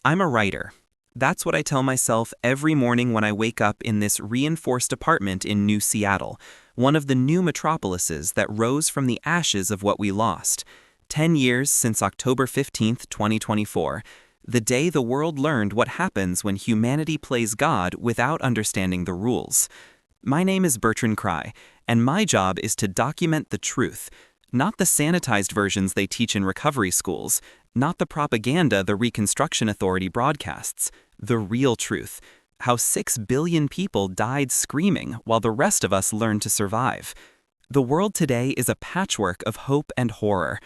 I'm a writer. That's what I tell myself every morning when I wake up in this reinforced apartment in New Seattle, one of the new metropolises that rose from the ashes of what we lost. 10 years since October 15th, 2024, the day the world learned what happens when humanity plays God without understanding the rules. My name is Bertrand Cry, and my job is to document the truth, not the sanitized versions they teach in recovery schools, not the propaganda the Reconstruction Authority broadcasts, the real truth, how 6 billion people died screaming while the rest of us learned to survive. The world today is a patchwork of hope and horror.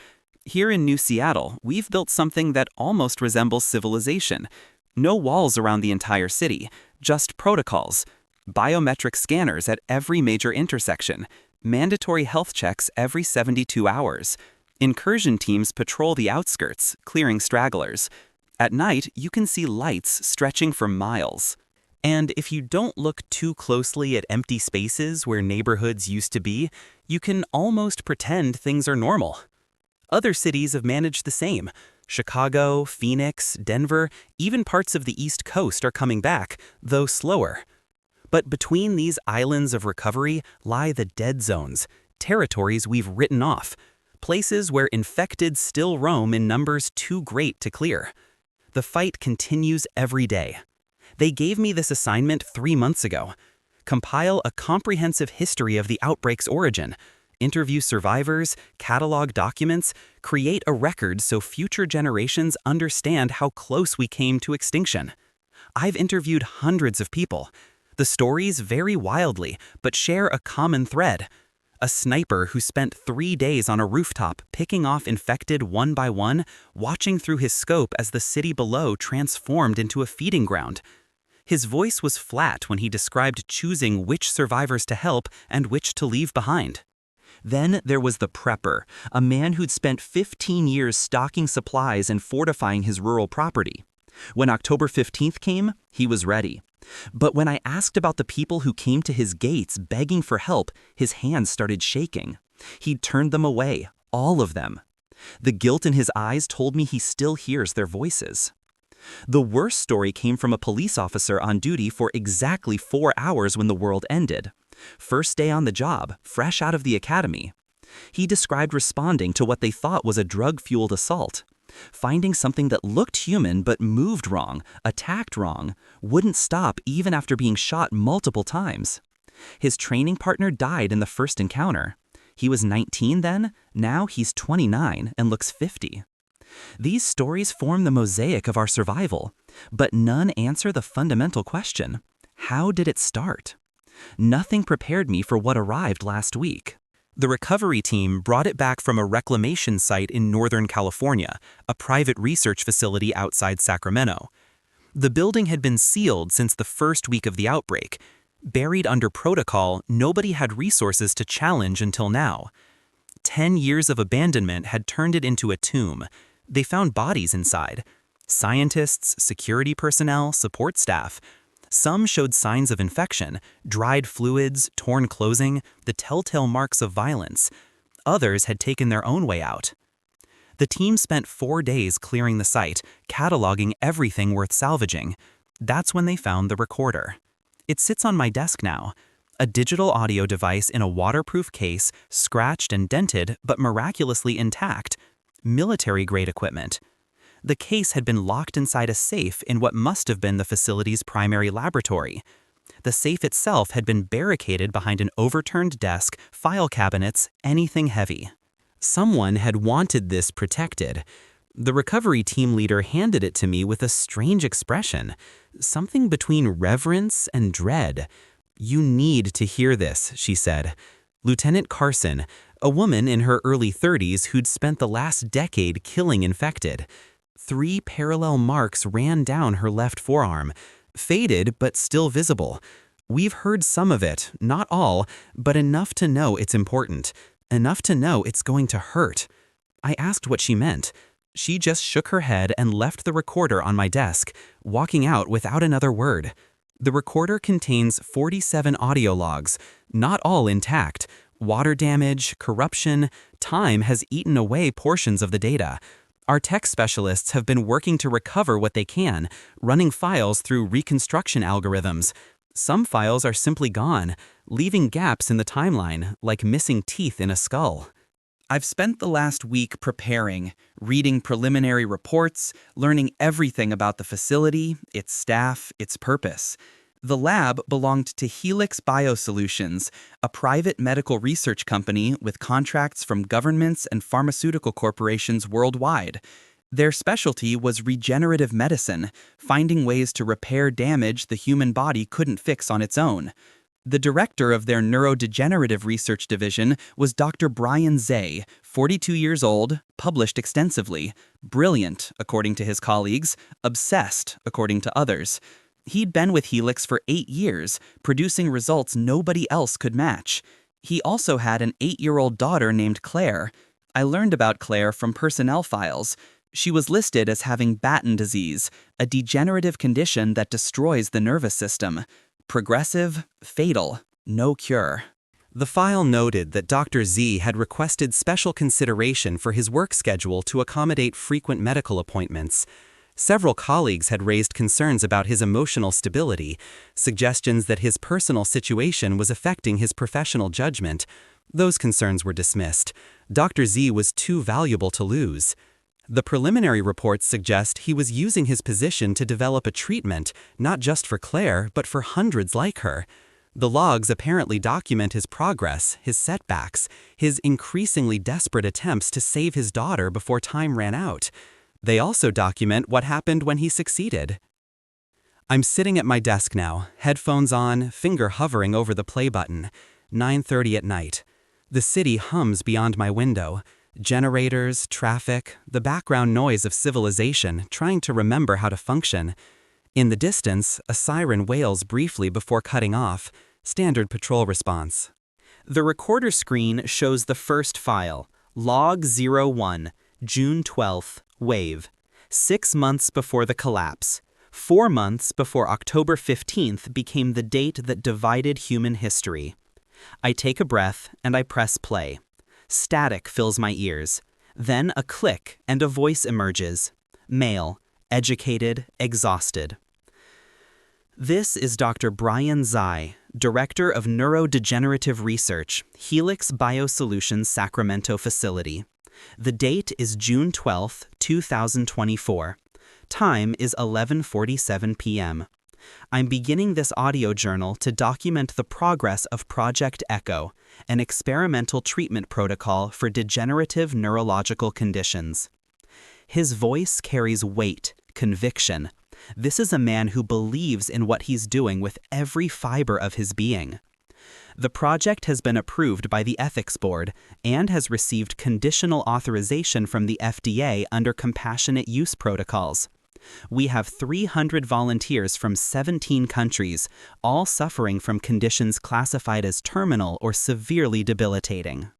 Here in New Seattle, we've built something that almost resembles civilization. No walls around the entire city, just protocols. Biometric scanners at every major intersection. Mandatory health checks every 72 hours. Incursion teams patrol the outskirts, clearing stragglers. At night, you can see lights stretching for miles. And if you don't look too closely at empty spaces where neighborhoods used to be, you can almost pretend things are normal. Other cities have managed the same. Chicago, Phoenix, Denver, even parts of the East Coast are coming back, though slower. But between these islands of recovery lie the dead zones, territories we've written off, places where infected still roam in numbers too great to clear. The fight continues every day. They gave me this assignment 3 months ago. Compile a comprehensive history of the outbreak's origin, interview survivors, catalog documents, create a record so future generations understand how close we came to extinction. I've interviewed hundreds of people. The stories vary wildly, but share a common thread. A sniper who spent 3 days on a rooftop picking off infected one by one, watching through his scope as the city below transformed into a feeding ground. His voice was flat when he described choosing which survivors to help and which to leave behind. Then there was the prepper, a man who'd spent 15 years stocking supplies and fortifying his rural property. When October 15th came, he was ready. But when I asked about the people who came to his gates begging for help, his hands started shaking. He'd turned them away, all of them. The guilt in his eyes told me he still hears their voices. The worst story came from a police officer on duty for exactly 4 hours when the world ended. First day on the job, fresh out of the academy. He described responding to what they thought was a drug-fueled assault. Finding something that looked human but moved wrong, attacked wrong, wouldn't stop even after being shot multiple times. His training partner died in the first encounter. He was 19 then, now he's 29 and looks 50. These stories form the mosaic of our survival, but none answer the fundamental question: how did it start? Nothing prepared me for what arrived last week. The recovery team brought it back from a reclamation site in Northern California, a private research facility outside Sacramento. The building had been sealed since the first week of the outbreak. Buried under protocol, nobody had resources to challenge until now. 10 years of abandonment had turned it into a tomb. They found bodies inside. Scientists, security personnel, support staff. Some showed signs of infection, dried fluids, torn clothing, the telltale marks of violence. Others had taken their own way out. The team spent 4 days clearing the site, cataloging everything worth salvaging. That's when they found the recorder. It sits on my desk now. A digital audio device in a waterproof case, scratched and dented, but miraculously intact. Military-grade equipment. The case had been locked inside a safe in what must have been the facility's primary laboratory. The safe itself had been barricaded behind an overturned desk, file cabinets, anything heavy. Someone had wanted this protected. The recovery team leader handed it to me with a strange expression, something between reverence and dread. "You need to hear this," she said. Lieutenant Carson, a woman in her early 30s who'd spent the last decade killing infected. 3 parallel marks ran down her left forearm, faded but still visible. We've heard some of it, not all, but enough to know it's important, enough to know it's going to hurt. I asked what she meant. She just shook her head and left the recorder on my desk, walking out without another word. The recorder contains 47 audio logs, not all intact. Water damage, corruption, time has eaten away portions of the data. Our tech specialists have been working to recover what they can, running files through reconstruction algorithms. Some files are simply gone, leaving gaps in the timeline, like missing teeth in a skull. I've spent the last week preparing, reading preliminary reports, learning everything about the facility, its staff, its purpose. The lab belonged to Helix Biosolutions, a private medical research company with contracts from governments and pharmaceutical corporations worldwide. Their specialty was regenerative medicine, finding ways to repair damage the human body couldn't fix on its own. The director of their neurodegenerative research division was Dr. Brian Zay, 42 years old, published extensively, brilliant, according to his colleagues, obsessed, according to others. He'd been with Helix for 8 years, producing results nobody else could match. He also had an 8-year-old daughter named Claire. I learned about Claire from personnel files. She was listed as having Batten disease, a degenerative condition that destroys the nervous system. Progressive, fatal, no cure. The file noted that Dr. Z had requested special consideration for his work schedule to accommodate frequent medical appointments. Several colleagues had raised concerns about his emotional stability, suggestions that his personal situation was affecting his professional judgment. Those concerns were dismissed. Dr. Z was too valuable to lose. The preliminary reports suggest he was using his position to develop a treatment, not just for Claire, but for hundreds like her. The logs apparently document his progress, his setbacks, his increasingly desperate attempts to save his daughter before time ran out. They also document what happened when he succeeded. I'm sitting at my desk now, headphones on, finger hovering over the play button. 9:30 at night. The city hums beyond my window. Generators, traffic, the background noise of civilization trying to remember how to function. In the distance, a siren wails briefly before cutting off. Standard patrol response. The recorder screen shows the first file, Log 01, June 12th, Wave. 6 months before the collapse. 4 months before October 15th became the date that divided human history. I take a breath and I press play. Static fills my ears. Then a click and a voice emerges. Male, educated, exhausted. This is Dr. Brian Zay, Director of Neurodegenerative Research, Helix Biosolutions Sacramento Facility. The date is June 12, 2024. Time is 11:47 p.m. I'm beginning this audio journal to document the progress of Project Echo, an experimental treatment protocol for degenerative neurological conditions. His voice carries weight, conviction. This is a man who believes in what he's doing with every fiber of his being. The project has been approved by the Ethics Board and has received conditional authorization from the FDA under compassionate use protocols. We have 300 volunteers from 17 countries, all suffering from conditions classified as terminal or severely debilitating.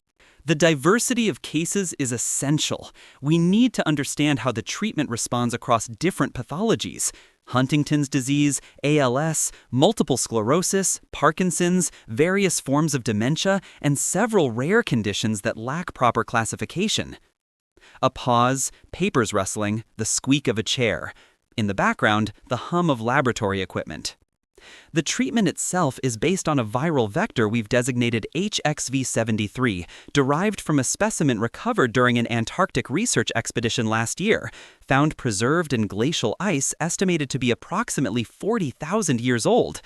The diversity of cases is essential. We need to understand how the treatment responds across different pathologies. Huntington's disease, ALS, multiple sclerosis, Parkinson's, various forms of dementia, and several rare conditions that lack proper classification. A pause, papers rustling, the squeak of a chair. In the background, the hum of laboratory equipment. The treatment itself is based on a viral vector we've designated HXV73, derived from a specimen recovered during an Antarctic research expedition last year, found preserved in glacial ice estimated to be approximately 40,000 years old.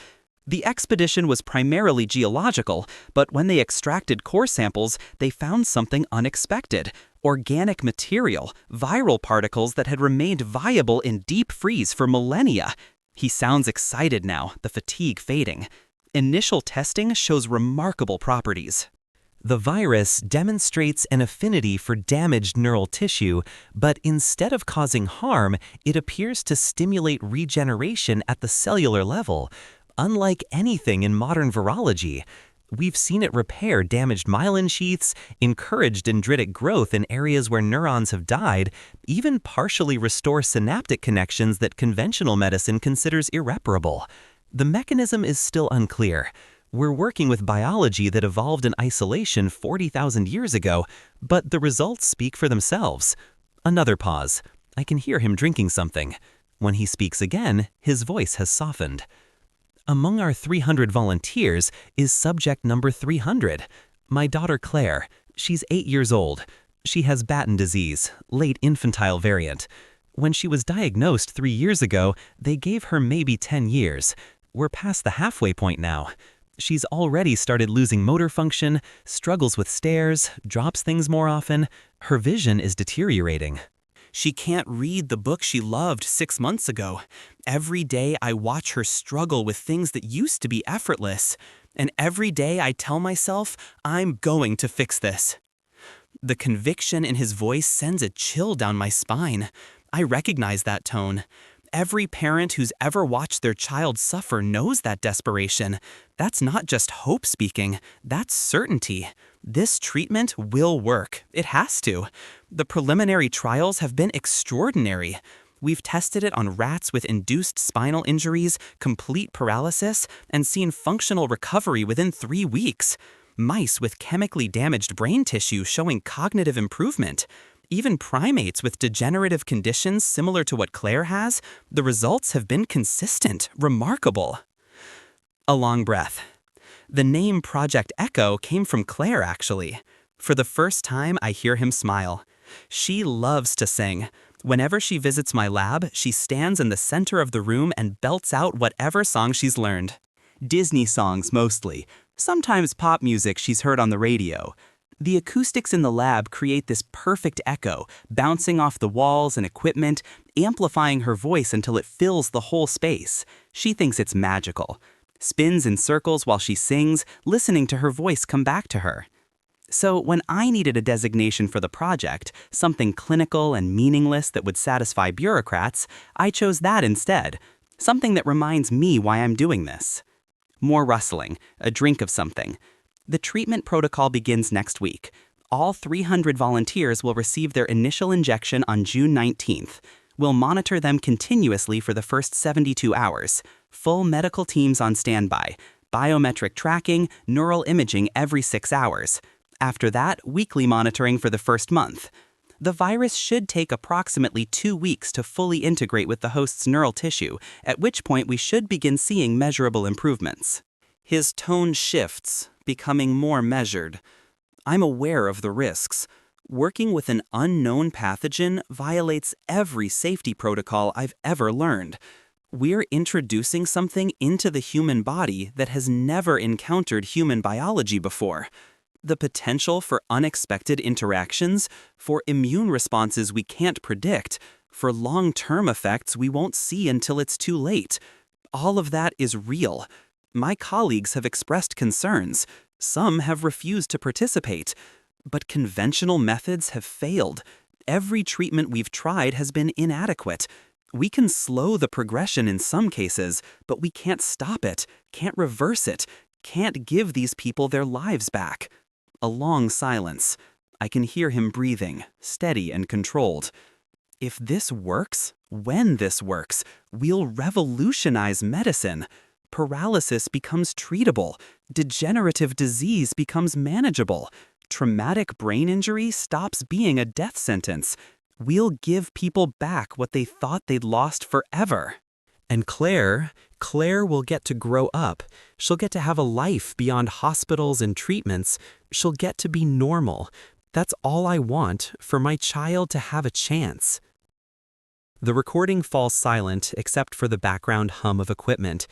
The expedition was primarily geological, but when they extracted core samples, they found something unexpected. Organic material, viral particles that had remained viable in deep freeze for millennia. He sounds excited now, the fatigue fading. Initial testing shows remarkable properties. The virus demonstrates an affinity for damaged neural tissue, but instead of causing harm, it appears to stimulate regeneration at the cellular level. Unlike anything in modern virology, we've seen it repair damaged myelin sheaths, encourage dendritic growth in areas where neurons have died, even partially restore synaptic connections that conventional medicine considers irreparable. The mechanism is still unclear. We're working with biology that evolved in isolation 40,000 years ago, but the results speak for themselves. Another pause. I can hear him drinking something. When he speaks again, his voice has softened. Among our 300 volunteers is subject number 300, my daughter Claire. She's 8 years old. She has Batten disease, late infantile variant. When she was diagnosed 3 years ago, they gave her maybe 10 years. We're past the halfway point now. She's already started losing motor function, struggles with stairs, drops things more often. Her vision is deteriorating. She can't read the book she loved 6 months ago. Every day I watch her struggle with things that used to be effortless. And every day I tell myself, I'm going to fix this. The conviction in his voice sends a chill down my spine. I recognize that tone. Every parent who's ever watched their child suffer knows that desperation. That's not just hope speaking, that's certainty. This treatment will work. It has to. The preliminary trials have been extraordinary. We've tested it on rats with induced spinal injuries, complete paralysis, and seen functional recovery within 3 weeks. Mice with chemically damaged brain tissue showing cognitive improvement. Even primates with degenerative conditions similar to what Claire has, the results have been consistent, remarkable. A long breath. The name Project Echo came from Claire, actually. For the first time, I hear him smile. She loves to sing. Whenever she visits my lab, she stands in the center of the room and belts out whatever song she's learned. Disney songs mostly, sometimes pop music she's heard on the radio. The acoustics in the lab create this perfect echo, bouncing off the walls and equipment, amplifying her voice until it fills the whole space. She thinks it's magical. Spins in circles while she sings, listening to her voice come back to her. So when I needed a designation for the project, something clinical and meaningless that would satisfy bureaucrats, I chose that instead. Something that reminds me why I'm doing this. More rustling, a drink of something. The treatment protocol begins next week. All 300 volunteers will receive their initial injection on June 19th. We'll monitor them continuously for the first 72 hours. Full medical teams on standby. Biometric tracking, neural imaging every 6 hours. After that, weekly monitoring for the first month. The virus should take approximately 2 weeks to fully integrate with the host's neural tissue, at which point we should begin seeing measurable improvements. His tone shifts, becoming more measured. I'm aware of the risks. Working with an unknown pathogen violates every safety protocol I've ever learned. We're introducing something into the human body that has never encountered human biology before. The potential for unexpected interactions, for immune responses we can't predict, for long-term effects we won't see until it's too late. All of that is real. My colleagues have expressed concerns. Some have refused to participate. But conventional methods have failed. Every treatment we've tried has been inadequate. We can slow the progression in some cases, but we can't stop it, can't reverse it, can't give these people their lives back. A long silence. I can hear him breathing, steady and controlled. If this works, when this works, we'll revolutionize medicine. Paralysis becomes treatable. Degenerative disease becomes manageable. Traumatic brain injury stops being a death sentence. We'll give people back what they thought they'd lost forever. And Claire will get to grow up. She'll get to have a life beyond hospitals and treatments. She'll get to be normal. That's all I want, for my child to have a chance. The recording falls silent except for the background hum of equipment.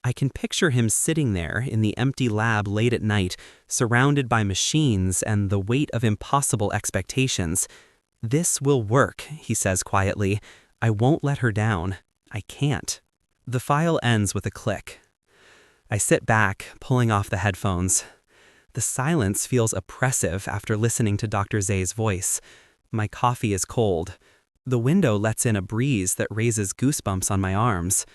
I can picture him sitting there in the empty lab late at night, surrounded by machines and the weight of impossible expectations. This will work, he says quietly. I won't let her down. I can't. The file ends with a click. I sit back, pulling off the headphones. The silence feels oppressive after listening to Dr. Zay's voice. My coffee is cold. The window lets in a breeze that raises goosebumps on my arms.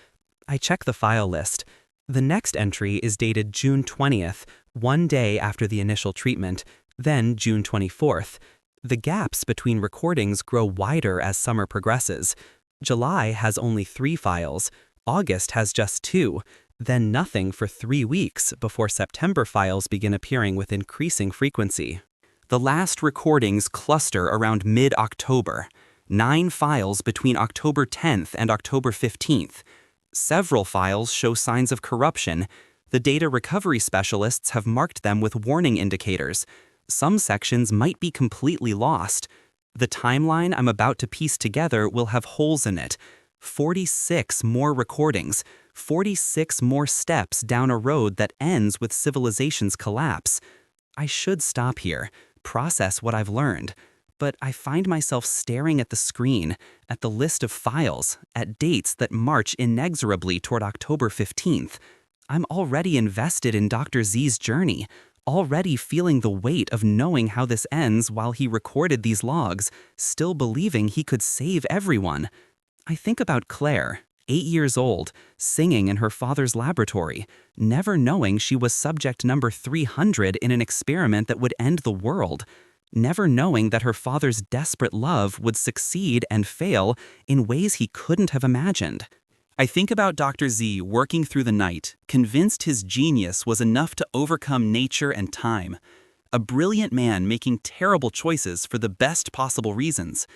I check the file list. The next entry is dated June 20th, 1 day after the initial treatment, then June 24th. The gaps between recordings grow wider as summer progresses. July has only 3 files. August has just 2. Then nothing for 3 weeks before September files begin appearing with increasing frequency. The last recordings cluster around mid-October. 9 files between October 10th and October 15th. Several files show signs of corruption. The data recovery specialists have marked them with warning indicators. Some sections might be completely lost. The timeline I'm about to piece together will have holes in it. 46 more recordings, 46 more steps down a road that ends with civilization's collapse. I should stop here, process what I've learned, but I find myself staring at the screen, at the list of files, at dates that march inexorably toward October 15th. I'm already invested in Dr. Z's journey, already feeling the weight of knowing how this ends while he recorded these logs, still believing he could save everyone. I think about Claire, 8 years old, singing in her father's laboratory, never knowing she was subject number 300 in an experiment that would end the world, never knowing that her father's desperate love would succeed and fail in ways he couldn't have imagined. I think about Dr. Z working through the night, convinced his genius was enough to overcome nature and time. A brilliant man making terrible choices for the best possible reasons.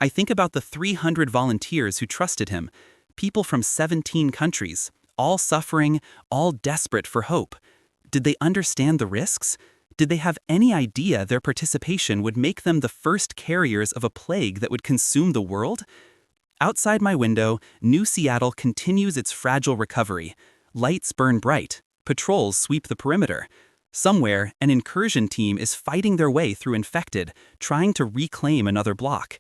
I think about the 300 volunteers who trusted him, people from 17 countries, all suffering, all desperate for hope. Did they understand the risks? Did they have any idea their participation would make them the first carriers of a plague that would consume the world? Outside my window, New Seattle continues its fragile recovery. Lights burn bright. Patrols sweep the perimeter. Somewhere, an incursion team is fighting their way through infected, trying to reclaim another block.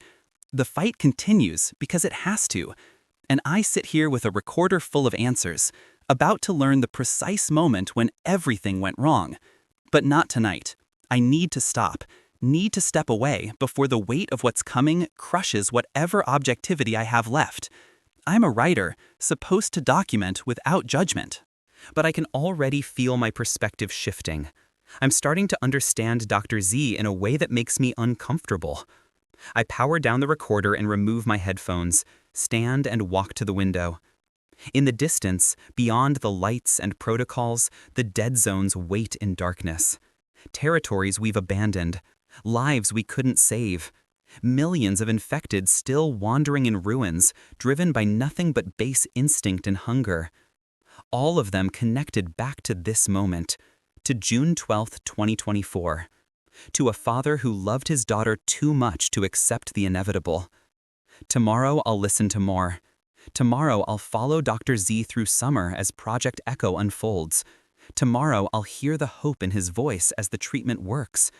The fight continues because it has to. And I sit here with a recorder full of answers, about to learn the precise moment when everything went wrong. But not tonight. I need to stop. Need to step away before the weight of what's coming crushes whatever objectivity I have left. I'm a writer, supposed to document without judgment. But I can already feel my perspective shifting. I'm starting to understand Dr. Z in a way that makes me uncomfortable. I power down the recorder and remove my headphones, stand and walk to the window. In the distance, beyond the lights and protocols, the dead zones wait in darkness. Territories we've abandoned. Lives we couldn't save. Millions of infected still wandering in ruins, driven by nothing but base instinct and hunger. All of them connected back to this moment, to June 12, 2024. To a father who loved his daughter too much to accept the inevitable. Tomorrow I'll listen to more. Tomorrow I'll follow Dr. Z through summer as Project Echo unfolds. Tomorrow I'll hear the hope in his voice as the treatment works.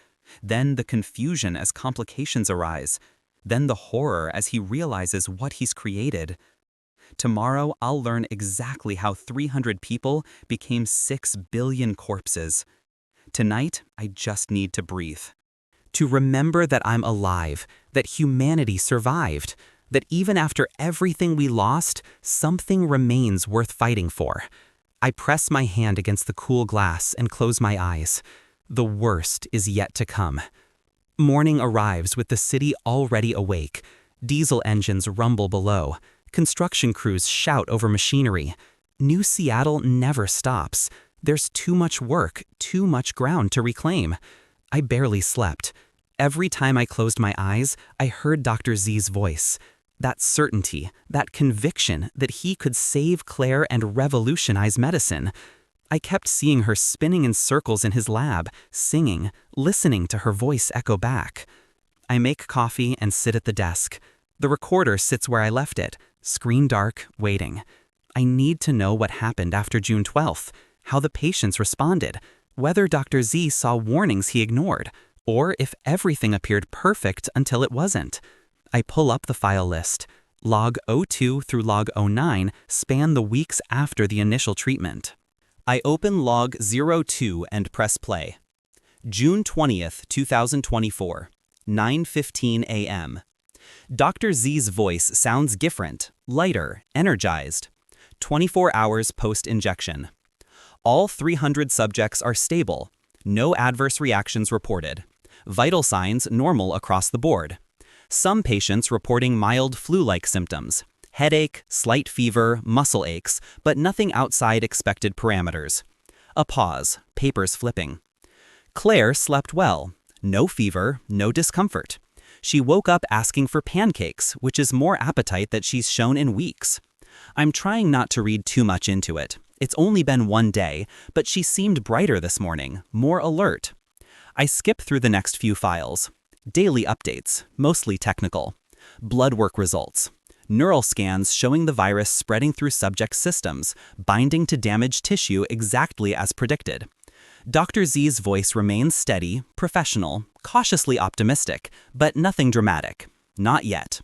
Then the confusion as complications arise. Then the horror as he realizes what he's created. Tomorrow I'll learn exactly how 300 people became 6 billion corpses. Tonight, I just need to breathe. To remember that I'm alive, that humanity survived, that even after everything we lost, something remains worth fighting for. I press my hand against the cool glass and close my eyes. The worst is yet to come. Morning arrives with the city already awake. Diesel engines rumble below. Construction crews shout over machinery. New Seattle never stops. There's too much work, too much ground to reclaim. I barely slept. Every time I closed my eyes, I heard Dr. Z's voice. That certainty, that conviction that he could save Claire and revolutionize medicine. I kept seeing her spinning in circles in his lab, singing, listening to her voice echo back. I make coffee and sit at the desk. The recorder sits where I left it, screen dark, waiting. I need to know what happened after June 12th, how the patients responded, whether Dr. Z saw warnings he ignored, or if everything appeared perfect until it wasn't. I pull up the file list. Log 02 through log 09 span the weeks after the initial treatment. I open log 02 and press play. June 20th, 2024, 9:15 a.m. Dr. Z's voice sounds different, lighter, energized. 24 hours post-injection. All 300 subjects are stable. No adverse reactions reported. Vital signs normal across the board. Some patients reporting mild flu-like symptoms. Headache, slight fever, muscle aches, but nothing outside expected parameters. A pause, papers flipping. Claire slept well. No fever, no discomfort. She woke up asking for pancakes, which is more appetite that she's shown in weeks. I'm trying not to read too much into it. It's only been one day, but she seemed brighter this morning, more alert. I skip through the next few files. Daily updates, mostly technical. Blood work results. Neural scans showing the virus spreading through subject systems, binding to damaged tissue exactly as predicted. Dr. Z's voice remains steady, professional, cautiously optimistic, but nothing dramatic. Not yet.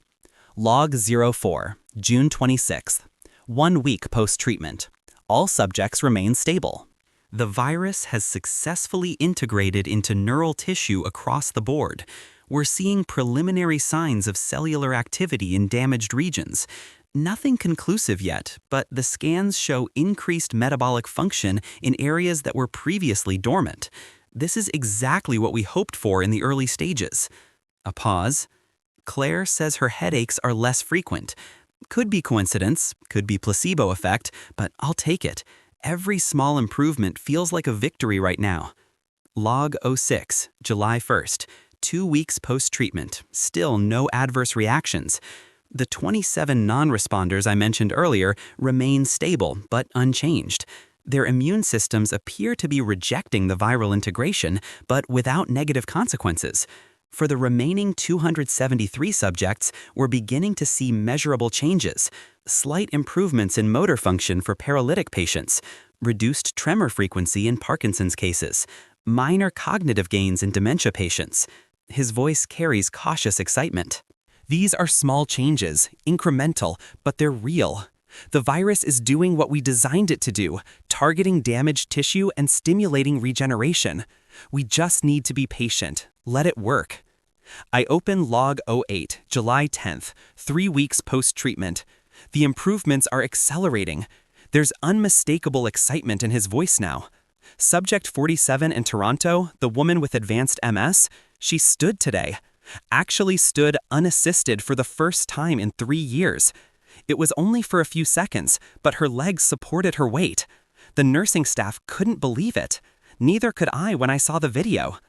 Log 04, June 26th. 1 week post-treatment. All subjects remain stable. The virus has successfully integrated into neural tissue across the board. We're seeing preliminary signs of cellular activity in damaged regions. Nothing conclusive yet, but the scans show increased metabolic function in areas that were previously dormant. This is exactly what we hoped for in the early stages. A pause. Claire says her headaches are less frequent. Could be coincidence, could be placebo effect, but I'll take it. Every small improvement feels like a victory right now. Log 06, July 1st. 2 weeks post-treatment, still no adverse reactions. The 27 non-responders I mentioned earlier remain stable but unchanged. Their immune systems appear to be rejecting the viral integration, but without negative consequences. For the remaining 273 subjects, we're beginning to see measurable changes. Slight improvements in motor function for paralytic patients, reduced tremor frequency in Parkinson's cases, minor cognitive gains in dementia patients. His voice carries cautious excitement. These are small changes, incremental, but they're real. The virus is doing what we designed it to do, targeting damaged tissue and stimulating regeneration. We just need to be patient. Let it work. I open log 08, July 10th, 3 weeks post-treatment. The improvements are accelerating. There's unmistakable excitement in his voice now. Subject 47 in Toronto, the woman with advanced MS, she stood today. Actually stood unassisted for the first time in 3 years. It was only for a few seconds, but her legs supported her weight. The nursing staff couldn't believe it. Neither could I when I saw the video.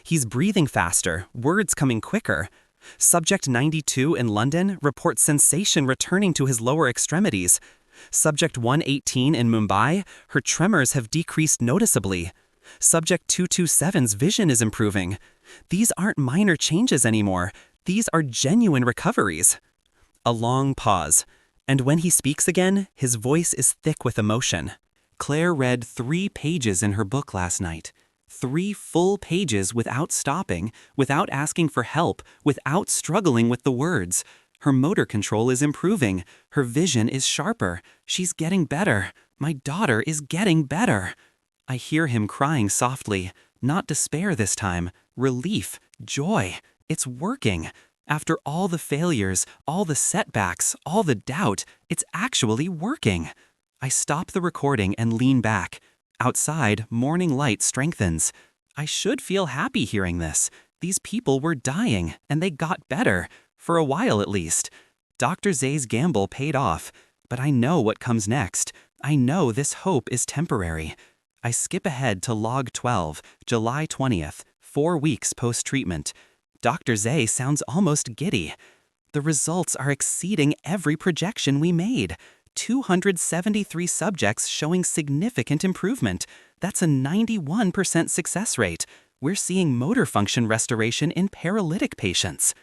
He's breathing faster, words coming quicker. Subject 92 in London reports sensation returning to his lower extremities. Subject 118 in Mumbai, her tremors have decreased noticeably. Subject 227's vision is improving. These aren't minor changes anymore. These are genuine recoveries. A long pause. And when he speaks again, his voice is thick with emotion. Claire read 3 pages in her book last night. 3 full pages without stopping, without asking for help, without struggling with the words. Her motor control is improving. Her vision is sharper. She's getting better. My daughter is getting better. I hear him crying softly. Not despair this time. Relief. Joy. It's working. After all the failures, all the setbacks, all the doubt, it's actually working. I stop the recording and lean back. Outside, morning light strengthens. I should feel happy hearing this. These people were dying, and they got better. For a while at least. Dr. Z's gamble paid off. But I know what comes next. I know this hope is temporary. I skip ahead to log 12, July 20th, 4 weeks post-treatment. Dr. Z sounds almost giddy. The results are exceeding every projection we made. 273 subjects showing significant improvement. That's a 91% success rate. We're seeing motor function restoration in paralytic patients.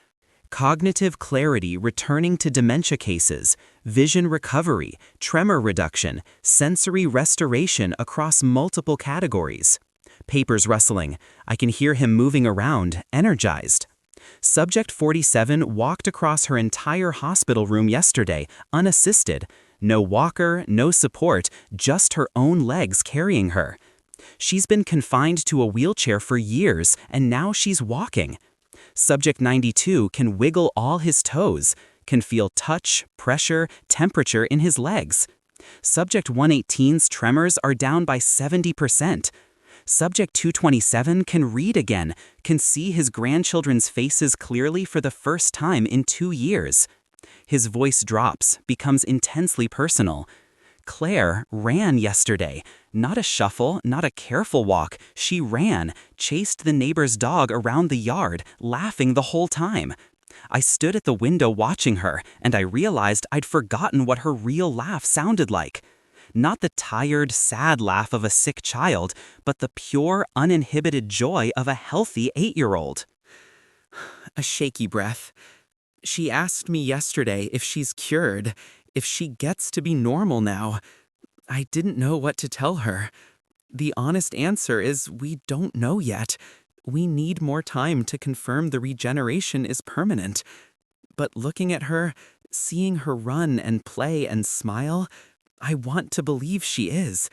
Cognitive clarity returning to dementia cases, vision recovery, tremor reduction, sensory restoration across multiple categories. Papers rustling. I can hear him moving around, energized. Subject 47 walked across her entire hospital room yesterday, unassisted. No walker, no support, just her own legs carrying her. She's been confined to a wheelchair for years, and now she's walking. Subject 92 can wiggle all his toes, can feel touch, pressure, temperature in his legs. Subject 118's tremors are down by 70%. Subject 227 can read again, can see his grandchildren's faces clearly for the first time in 2 years. His voice drops, becomes intensely personal. Claire ran yesterday. Not a shuffle, not a careful walk. She ran, chased the neighbor's dog around the yard, laughing the whole time. I stood at the window watching her, and I realized I'd forgotten what her real laugh sounded like. Not the tired, sad laugh of a sick child, but the pure, uninhibited joy of a healthy 8-year-old. A shaky breath. She asked me yesterday if she's cured, if she gets to be normal now. I didn't know what to tell her. The honest answer is we don't know yet. We need more time to confirm the regeneration is permanent. But looking at her, seeing her run and play and smile, I want to believe she is.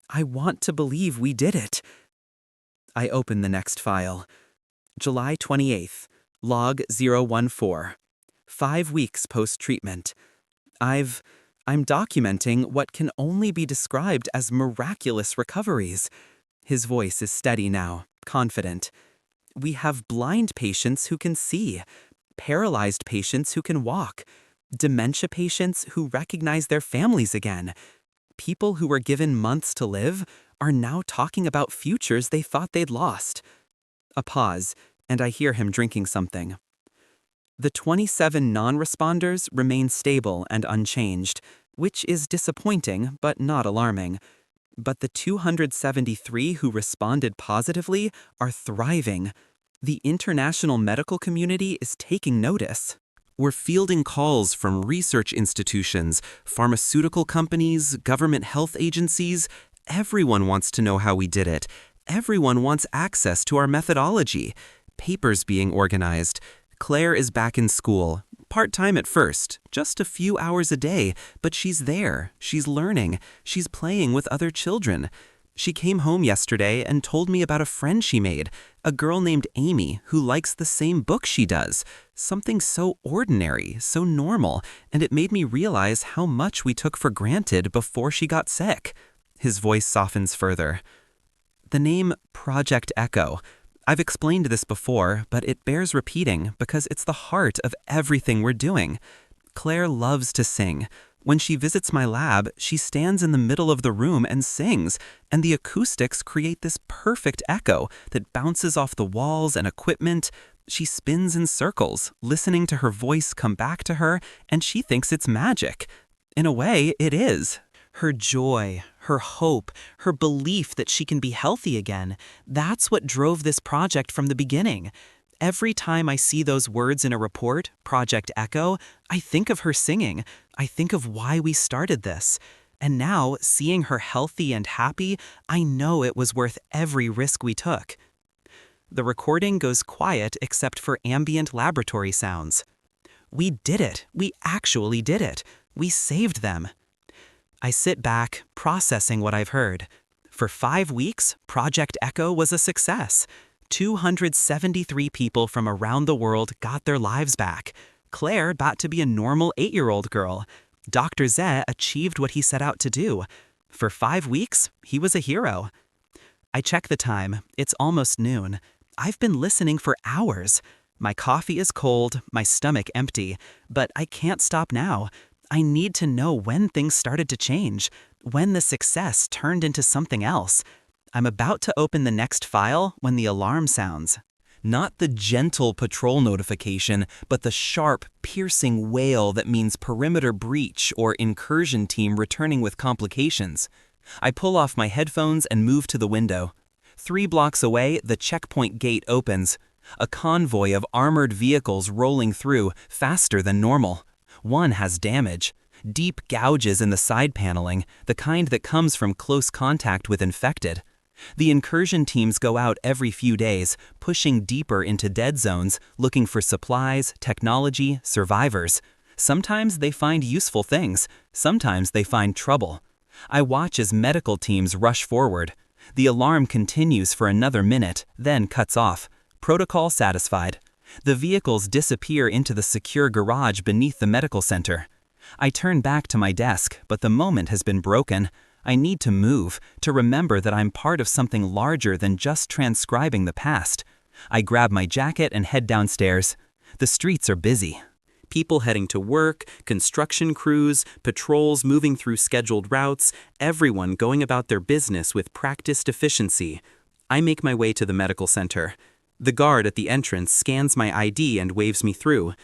I want to believe we did it. I open the next file. July 28th, log 014. 5 weeks post-treatment. I'm documenting what can only be described as miraculous recoveries. His voice is steady now, confident. We have blind patients who can see, paralyzed patients who can walk, dementia patients who recognize their families again. People who were given months to live are now talking about futures they thought they'd lost. A pause, and I hear him drinking something. The 27 non-responders remain stable and unchanged, which is disappointing but not alarming. But the 273 who responded positively are thriving. The international medical community is taking notice. We're fielding calls from research institutions, pharmaceutical companies, government health agencies. Everyone wants to know how we did it. Everyone wants access to our methodology. Papers being organized. Claire is back in school, part-time at first, just a few hours a day, but she's there, she's learning, she's playing with other children. She came home yesterday and told me about a friend she made, a girl named Amy who likes the same book she does. Something so ordinary, so normal, and it made me realize how much we took for granted before she got sick. His voice softens further. The name Project Echo. I've explained this before, but it bears repeating because it's the heart of everything we're doing. Claire loves to sing. When she visits my lab, she stands in the middle of the room and sings, and the acoustics create this perfect echo that bounces off the walls and equipment. She spins in circles, listening to her voice come back to her, and she thinks it's magic. In a way, it is. Her joy, her hope, her belief that she can be healthy again, that's what drove this project from the beginning. Every time I see those words in a report, Project Echo, I think of her singing. I think of why we started this. And now, seeing her healthy and happy, I know it was worth every risk we took. The recording goes quiet except for ambient laboratory sounds. We did it. We actually did it. We saved them. I sit back, processing what I've heard. For 5 weeks, Project Echo was a success. 273 people from around the world got their lives back. Claire got to be a normal 8-year-old girl. Dr. Ze achieved what he set out to do. For 5 weeks, he was a hero. I check the time. It's almost noon. I've been listening for hours. My coffee is cold, my stomach empty, but I can't stop now. I need to know when things started to change, when the success turned into something else. I'm about to open the next file when the alarm sounds. Not the gentle patrol notification, but the sharp, piercing wail that means perimeter breach or incursion team returning with complications. I pull off my headphones and move to the window. 3 blocks away, the checkpoint gate opens. A convoy of armored vehicles rolling through, faster than normal. One has damage. Deep gouges in the side paneling, the kind that comes from close contact with infected. The incursion teams go out every few days, pushing deeper into dead zones, looking for supplies, technology, survivors. Sometimes they find useful things. Sometimes they find trouble. I watch as medical teams rush forward. The alarm continues for another minute, then cuts off. Protocol satisfied. The vehicles disappear into the secure garage beneath the medical center. I turn back to my desk, but the moment has been broken. I need to move, to remember that I'm part of something larger than just transcribing the past. I grab my jacket and head downstairs. The streets are busy. People heading to work, construction crews, patrols moving through scheduled routes, everyone going about their business with practiced efficiency. I make my way to the medical center. The guard at the entrance scans my ID and waves me through.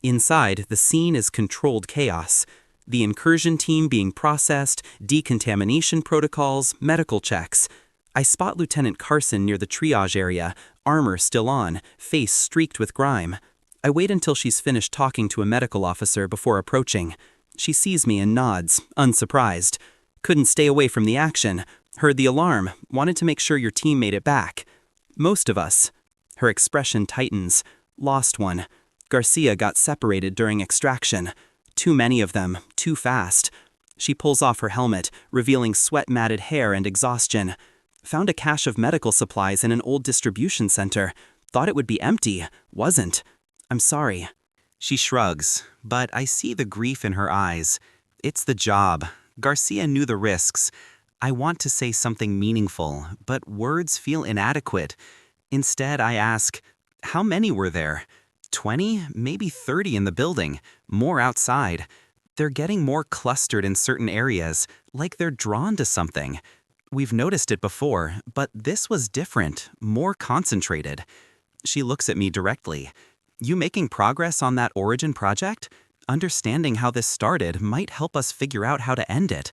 Inside, the scene is controlled chaos. The incursion team being processed, decontamination protocols, medical checks. I spot Lieutenant Carson near the triage area, armor still on, face streaked with grime. I wait until she's finished talking to a medical officer before approaching. She sees me and nods, unsurprised. Couldn't stay away from the action. Heard the alarm, wanted to make sure your team made it back. Most of us. Her expression tightens. Lost one. Garcia got separated during extraction. Too many of them, too fast. She pulls off her helmet, revealing sweat-matted hair and exhaustion. Found a cache of medical supplies in an old distribution center. Thought it would be empty. Wasn't. I'm sorry. She shrugs, but I see the grief in her eyes. It's the job. Garcia knew the risks. I want to say something meaningful, but words feel inadequate. Instead, I ask, how many were there? 20, maybe 30 in the building, more outside. They're getting more clustered in certain areas, like they're drawn to something. We've noticed it before, but this was different, more concentrated. She looks at me directly. You making progress on that origin project? Understanding how this started might help us figure out how to end it.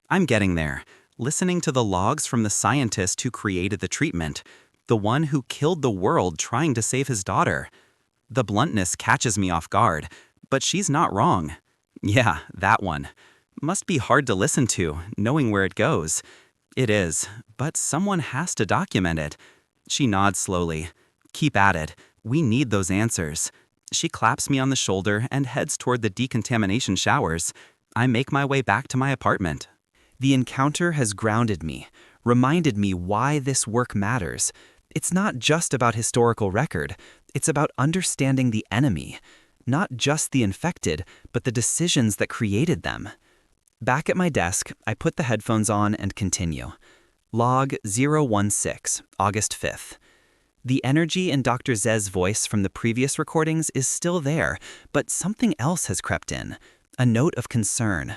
I'm getting there, listening to the logs from the scientist who created the treatment, the one who killed the world trying to save his daughter. The bluntness catches me off guard, but she's not wrong. Yeah, that one. Must be hard to listen to, knowing where it goes. It is, but someone has to document it. She nods slowly. Keep at it. We need those answers. She claps me on the shoulder and heads toward the decontamination showers. I make my way back to my apartment. The encounter has grounded me, reminded me why this work matters. It's not just about historical record. It's about understanding the enemy. Not just the infected, but the decisions that created them. Back at my desk, I put the headphones on and continue. Log 016, August 5th. The energy in Dr. Z's voice from the previous recordings is still there, but something else has crept in. A note of concern.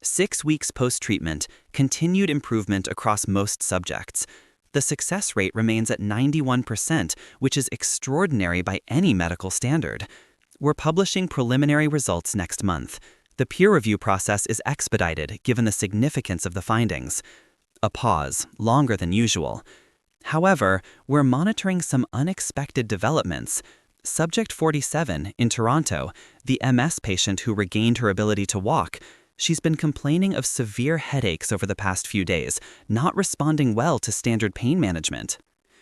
6 weeks post-treatment, continued improvement across most subjects. The success rate remains at 91%, which is extraordinary by any medical standard. We're publishing preliminary results next month. The peer review process is expedited given the significance of the findings. A pause, longer than usual. However, we're monitoring some unexpected developments. Subject 47 in Toronto, the MS patient who regained her ability to walk, she's been complaining of severe headaches over the past few days, not responding well to standard pain management.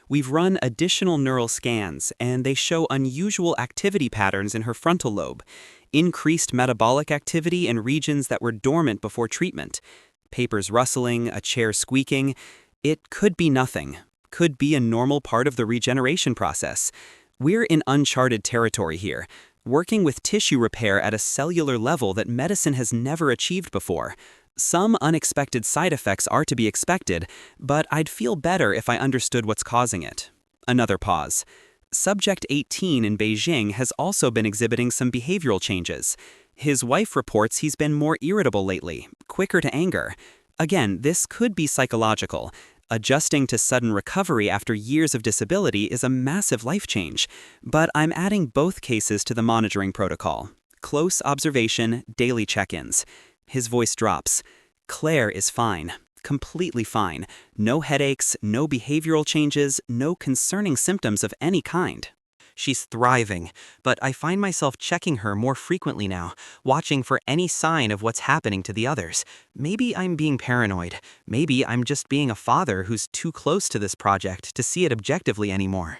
We've run additional neural scans, and they show unusual activity patterns in her frontal lobe, increased metabolic activity in regions that were dormant before treatment, papers rustling, a chair squeaking. It could be nothing. Could be a normal part of the regeneration process. We're in uncharted territory here, working with tissue repair at a cellular level that medicine has never achieved before. Some unexpected side effects are to be expected, but I'd feel better if I understood what's causing it. Another pause. Subject 18 in Beijing has also been exhibiting some behavioral changes. His wife reports he's been more irritable lately, quicker to anger. Again, this could be psychological. Adjusting to sudden recovery after years of disability is a massive life change, but I'm adding both cases to the monitoring protocol. Close observation, daily check-ins. His voice drops. Claire is fine, completely fine. No headaches, no behavioral changes, no concerning symptoms of any kind. She's thriving, but I find myself checking her more frequently now, watching for any sign of what's happening to the others. Maybe I'm being paranoid. Maybe I'm just being a father who's too close to this project to see it objectively anymore.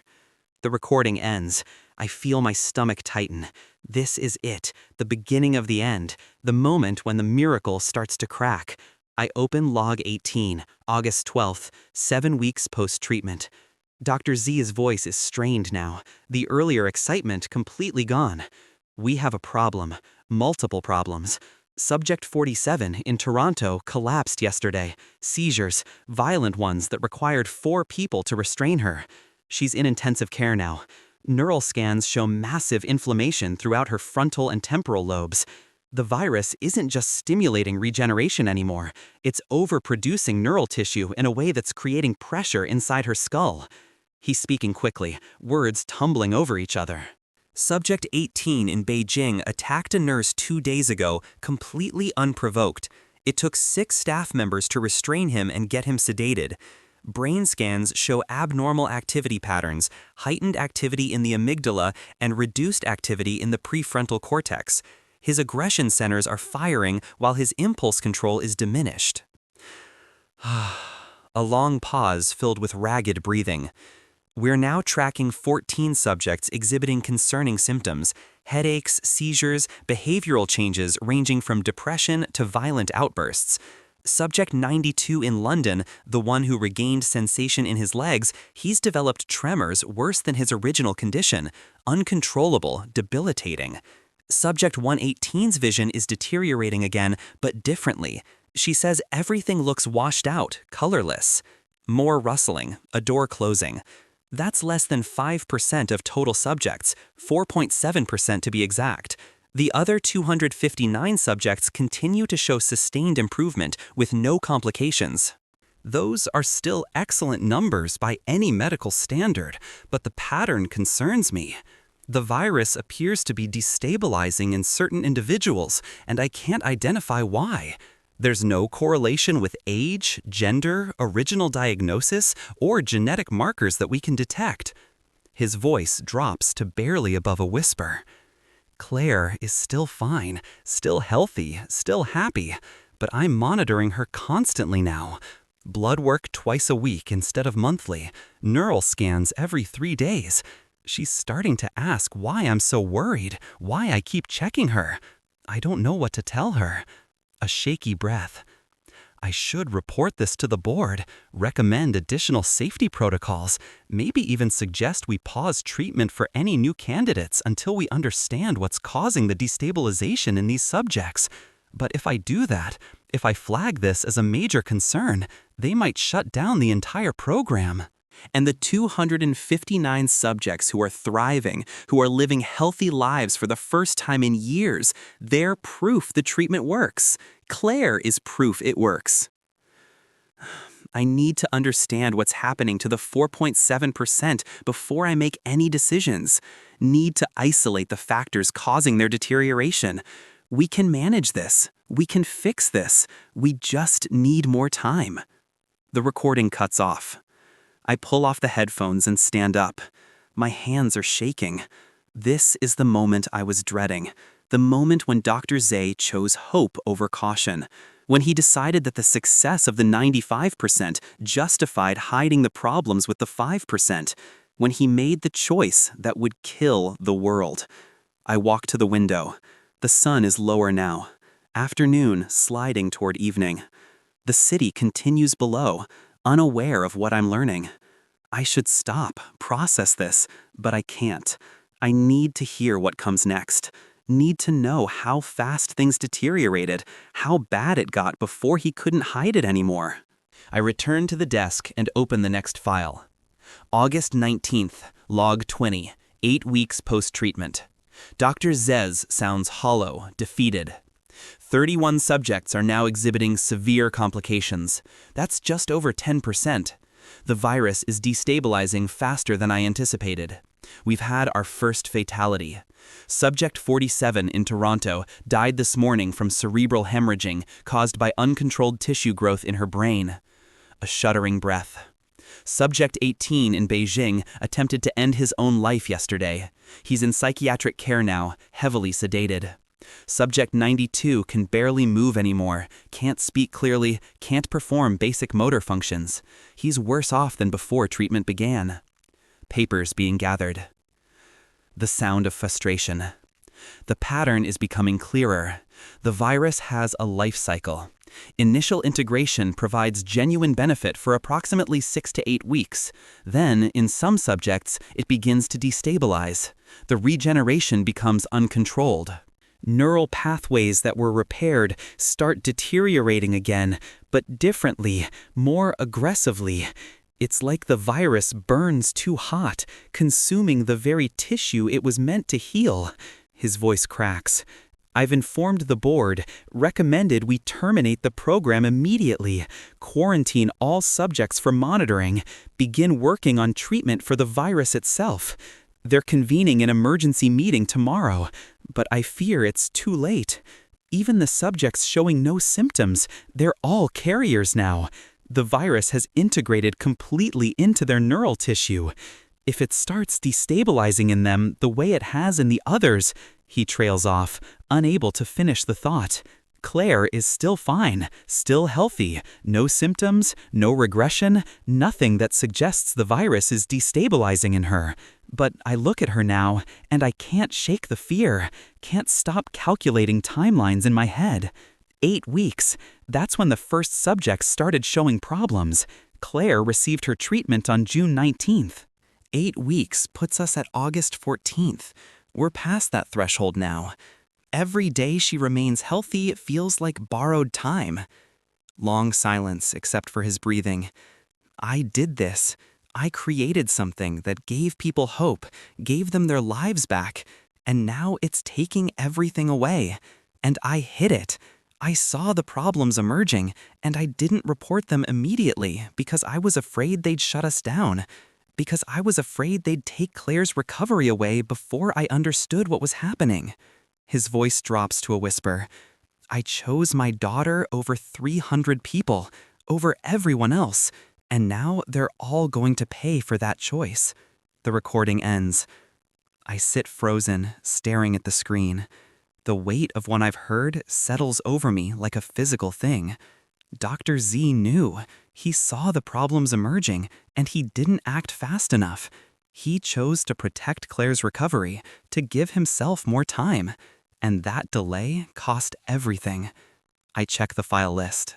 The recording ends. I feel my stomach tighten. This is it, the beginning of the end, the moment when the miracle starts to crack. I open log 18, August 12th, 7 weeks post-treatment. Dr. Z's voice is strained now, the earlier excitement completely gone. We have a problem, multiple problems. Subject 47 in Toronto collapsed yesterday. Seizures, violent ones that required 4 people to restrain her. She's in intensive care now. Neural scans show massive inflammation throughout her frontal and temporal lobes. The virus isn't just stimulating regeneration anymore. It's overproducing neural tissue in a way that's creating pressure inside her skull. He's speaking quickly, words tumbling over each other. Subject 18 in Beijing attacked a nurse 2 days ago, completely unprovoked. It took 6 staff members to restrain him and get him sedated. Brain scans show abnormal activity patterns, heightened activity in the amygdala, and reduced activity in the prefrontal cortex. His aggression centers are firing while his impulse control is diminished. A long pause filled with ragged breathing. We're now tracking 14 subjects exhibiting concerning symptoms: headaches, seizures, behavioral changes ranging from depression to violent outbursts. Subject 92 in London, the one who regained sensation in his legs, he's developed tremors worse than his original condition, uncontrollable, debilitating. Subject 118's vision is deteriorating again, but differently. She says everything looks washed out, colorless. More rustling, a door closing. That's less than 5% of total subjects, 4.7% to be exact. The other 259 subjects continue to show sustained improvement with no complications. Those are still excellent numbers by any medical standard, but the pattern concerns me. The virus appears to be destabilizing in certain individuals, and I can't identify why. There's no correlation with age, gender, original diagnosis, or genetic markers that we can detect. His voice drops to barely above a whisper. Claire is still fine, still healthy, still happy, but I'm monitoring her constantly now. Blood work twice a week instead of monthly, neural scans every 3 days. She's starting to ask why I'm so worried, why I keep checking her. I don't know what to tell her. A shaky breath. I should report this to the board, recommend additional safety protocols, maybe even suggest we pause treatment for any new candidates until we understand what's causing the destabilization in these subjects. But if I do that, if I flag this as a major concern, they might shut down the entire program. And the 259 subjects who are thriving, who are living healthy lives for the first time in years, they're proof the treatment works. Claire is proof it works. I need to understand what's happening to the 4.7% before I make any decisions. Need to isolate the factors causing their deterioration. We can manage this. We can fix this. We just need more time. The recording cuts off. I pull off the headphones and stand up. My hands are shaking. This is the moment I was dreading. The moment when Dr. Zay chose hope over caution. When he decided that the success of the 95% justified hiding the problems with the 5%. When he made the choice that would kill the world. I walk to the window. The sun is lower now. Afternoon sliding toward evening. The city continues below, unaware of what I'm learning. I should stop, process this, but I can't. I need to hear what comes next. Need to know how fast things deteriorated, how bad it got before he couldn't hide it anymore. I return to the desk and open the next file. August 19th, log 20, 8 weeks post-treatment. Dr. Zez sounds hollow, defeated. 31 subjects are now exhibiting severe complications. That's just over 10%. The virus is destabilizing faster than I anticipated. We've had our first fatality. Subject 47 in Toronto died this morning from cerebral hemorrhaging caused by uncontrolled tissue growth in her brain. A shuddering breath. Subject 18 in Beijing attempted to end his own life yesterday. He's in psychiatric care now, heavily sedated. Subject 92 can barely move anymore, can't speak clearly, can't perform basic motor functions. He's worse off than before treatment began. Papers being gathered. The sound of frustration. The pattern is becoming clearer. The virus has a life cycle. Initial integration provides genuine benefit for approximately 6 to 8 weeks. Then, in some subjects, it begins to destabilize. The regeneration becomes uncontrolled. Neural pathways that were repaired start deteriorating again, but differently, more aggressively. It's like the virus burns too hot, consuming the very tissue it was meant to heal. His voice cracks. I've informed the board, recommended we terminate the program immediately, quarantine all subjects for monitoring, begin working on treatment for the virus itself. They're convening an emergency meeting tomorrow, but I fear it's too late. Even the subjects showing no symptoms, they're all carriers now. The virus has integrated completely into their neural tissue. If it starts destabilizing in them the way it has in the others, he trails off, unable to finish the thought. Claire is still fine, still healthy, no symptoms, no regression, nothing that suggests the virus is destabilizing in her. But I look at her now, and I can't shake the fear, can't stop calculating timelines in my head. 8 weeks, that's when the first subjects started showing problems. Claire received her treatment on June 19th. 8 weeks puts us at August 14th. We're past that threshold now. Every day she remains healthy feels like borrowed time. Long silence except for his breathing. I did this. I created something that gave people hope, gave them their lives back, and now it's taking everything away. And I hid it. I saw the problems emerging, and I didn't report them immediately because I was afraid they'd shut us down. Because I was afraid they'd take Claire's recovery away before I understood what was happening. His voice drops to a whisper. I chose my daughter over 300 people, over everyone else, and now they're all going to pay for that choice. The recording ends. I sit frozen, staring at the screen. The weight of what I've heard settles over me like a physical thing. Dr. Z knew. He saw the problems emerging, and he didn't act fast enough. He chose to protect Claire's recovery, to give himself more time. And that delay cost everything. I check the file list.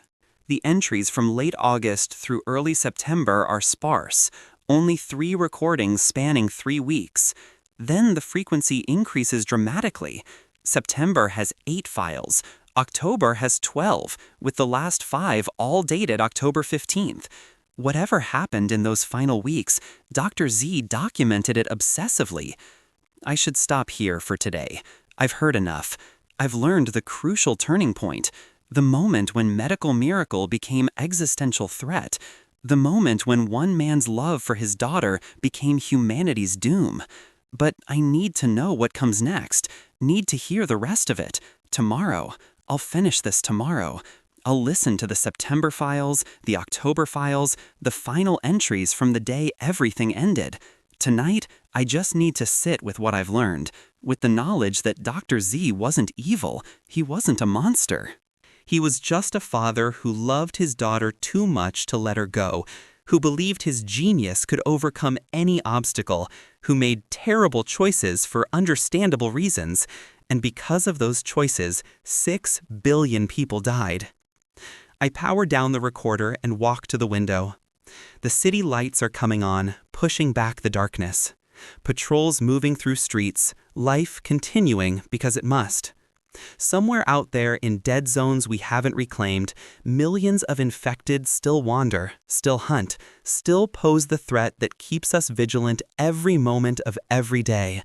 The entries from late August through early September are sparse, only 3 recordings spanning 3 weeks. Then the frequency increases dramatically. September has 8 files. October has 12, with the last 5 all dated October 15th. Whatever happened in those final weeks, Dr. Z documented it obsessively. I should stop here for today. I've heard enough. I've learned the crucial turning point, the moment when medical miracle became existential threat, the moment when one man's love for his daughter became humanity's doom. But I need to know what comes next, need to hear the rest of it. Tomorrow. I'll finish this tomorrow. I'll listen to the September files, the October files, the final entries from the day everything ended. Tonight, I just need to sit with what I've learned, with the knowledge that Dr. Z wasn't evil, he wasn't a monster. He was just a father who loved his daughter too much to let her go, who believed his genius could overcome any obstacle, who made terrible choices for understandable reasons, and because of those choices, 6 billion people died. I power down the recorder and walk to the window. The city lights are coming on, pushing back the darkness. Patrols moving through streets, life continuing because it must. Somewhere out there in dead zones we haven't reclaimed, millions of infected still wander, still hunt, still pose the threat that keeps us vigilant every moment of every day.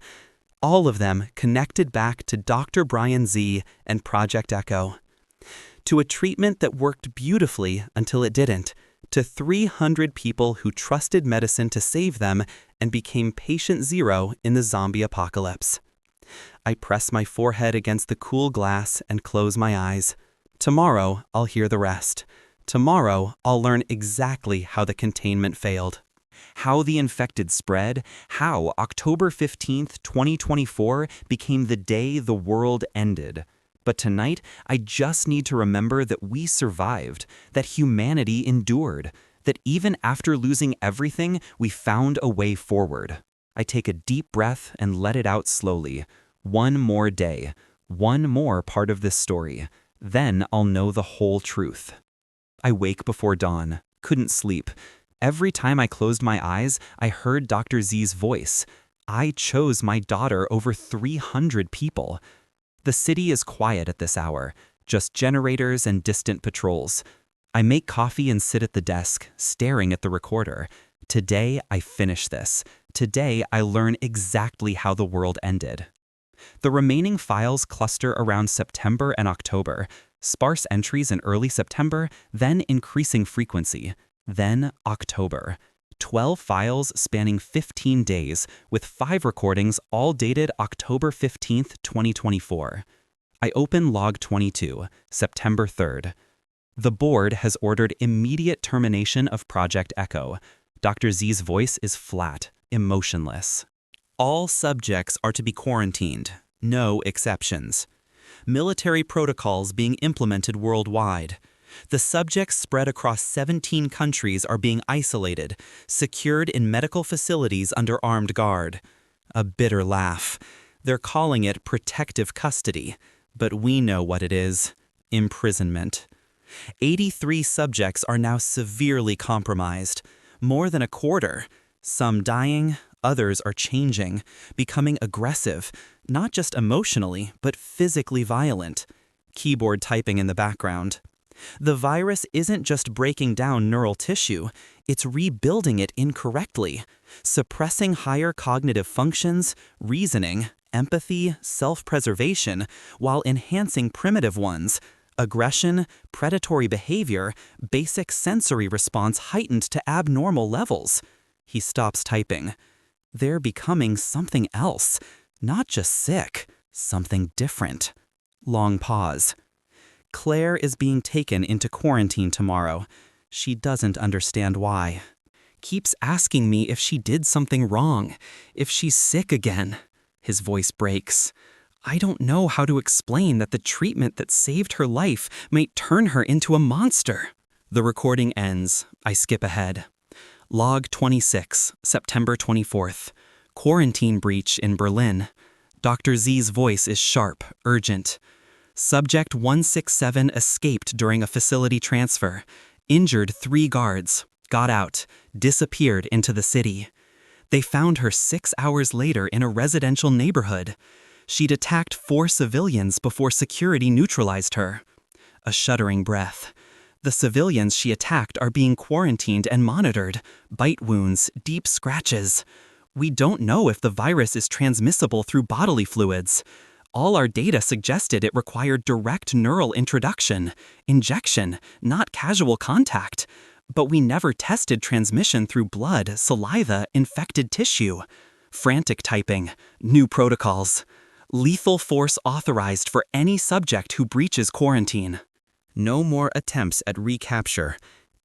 All of them connected back to Dr. Brian Z and Project Echo. To a treatment that worked beautifully until it didn't. To 300 people who trusted medicine to save them and became patient zero in the zombie apocalypse. I press my forehead against the cool glass and close my eyes. Tomorrow, I'll hear the rest. Tomorrow, I'll learn exactly how the containment failed. How the infected spread, how October 15th, 2024 became the day the world ended. But tonight, I just need to remember that we survived, that humanity endured, that even after losing everything, we found a way forward. I take a deep breath and let it out slowly. One more day, one more part of this story. Then I'll know the whole truth. I wake before dawn, couldn't sleep. Every time I closed my eyes, I heard Dr. Z's voice. I chose my daughter over 300 people. The city is quiet at this hour, just generators and distant patrols. I make coffee and sit at the desk, staring at the recorder. Today, I finish this. Today, I learn exactly how the world ended. The remaining files cluster around September and October, sparse entries in early September, then increasing frequency, then October. 12 files spanning 15 days, with 5 recordings all dated October 15, 2024. I open log 22, September 3rd. The board has ordered immediate termination of Project Echo. Dr. Z's voice is flat, emotionless. All subjects are to be quarantined, no exceptions. Military protocols being implemented worldwide. The subjects spread across 17 countries are being isolated, secured in medical facilities under armed guard. A bitter laugh. They're calling it protective custody, but we know what it is: imprisonment. 83 subjects are now severely compromised, more than a quarter. Some dying, others are changing, becoming aggressive, not just emotionally, but physically violent. Keyboard typing in the background. The virus isn't just breaking down neural tissue, it's rebuilding it incorrectly, suppressing higher cognitive functions, reasoning, empathy, self-preservation, while enhancing primitive ones: aggression, predatory behavior, basic sensory response heightened to abnormal levels. He stops typing. They're becoming something else, not just sick, something different. Long pause. Claire is being taken into quarantine tomorrow. She doesn't understand why. Keeps asking me if she did something wrong, if she's sick again. His voice breaks. I don't know how to explain that the treatment that saved her life might turn her into a monster. The recording ends. I skip ahead. Log 26, September 24th. Quarantine breach in Berlin. Dr. Z's voice is sharp, urgent. Subject 167 escaped during a facility transfer. Injured 3 guards. Got out. Disappeared into the city. They found her 6 hours later in a residential neighborhood. She'd attacked 4 civilians before security neutralized her. A shuddering breath. The civilians she attacked are being quarantined and monitored. Bite wounds, deep scratches. We don't know if the virus is transmissible through bodily fluids. All our data suggested it required direct neural injection, not casual contact. But we never tested transmission through blood, saliva, infected tissue. Frantic typing. New protocols. Lethal force authorized for any subject who breaches quarantine. No more attempts at recapture.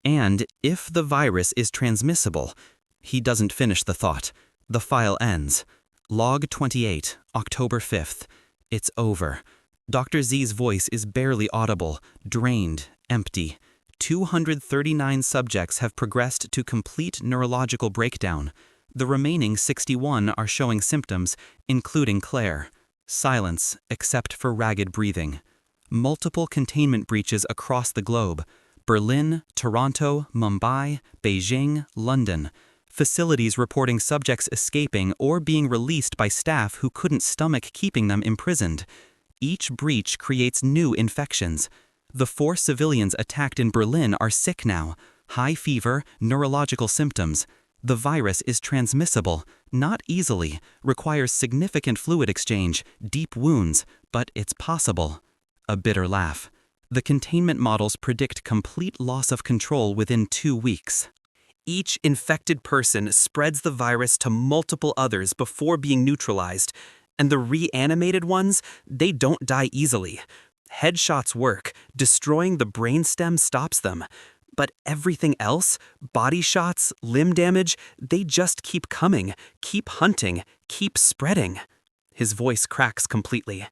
And if the virus is transmissible. He doesn't finish the thought. The file ends. Log 28, October 5th. It's over. Dr. Z's voice is barely audible, drained, empty. 239 subjects have progressed to complete neurological breakdown. The remaining 61 are showing symptoms, including Claire. Silence, except for ragged breathing. Multiple containment breaches across the globe. Berlin, Toronto, Mumbai, Beijing, London. Facilities reporting subjects escaping or being released by staff who couldn't stomach keeping them imprisoned. Each breach creates new infections. The 4 civilians attacked in Berlin are sick now. High fever, neurological symptoms. The virus is transmissible, not easily, requires significant fluid exchange, deep wounds, but it's possible. A bitter laugh. The containment models predict complete loss of control within 2 weeks. Each infected person spreads the virus to multiple others before being neutralized, and the reanimated ones, they don't die easily. Headshots work, destroying the brainstem stops them. But everything else, body shots, limb damage, they just keep coming, keep hunting, keep spreading. His voice cracks completely.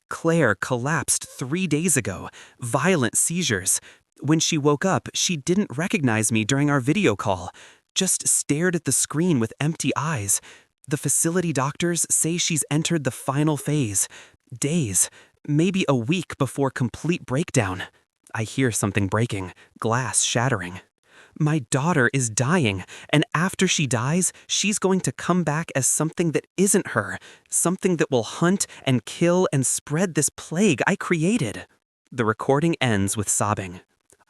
Claire collapsed 3 days ago, violent seizures. When she woke up, she didn't recognize me during our video call, just stared at the screen with empty eyes. The facility doctors say she's entered the final phase. Days, maybe a week before complete breakdown. I hear something breaking, glass shattering. My daughter is dying, and after she dies, she's going to come back as something that isn't her, something that will hunt and kill and spread this plague I created. The recording ends with sobbing.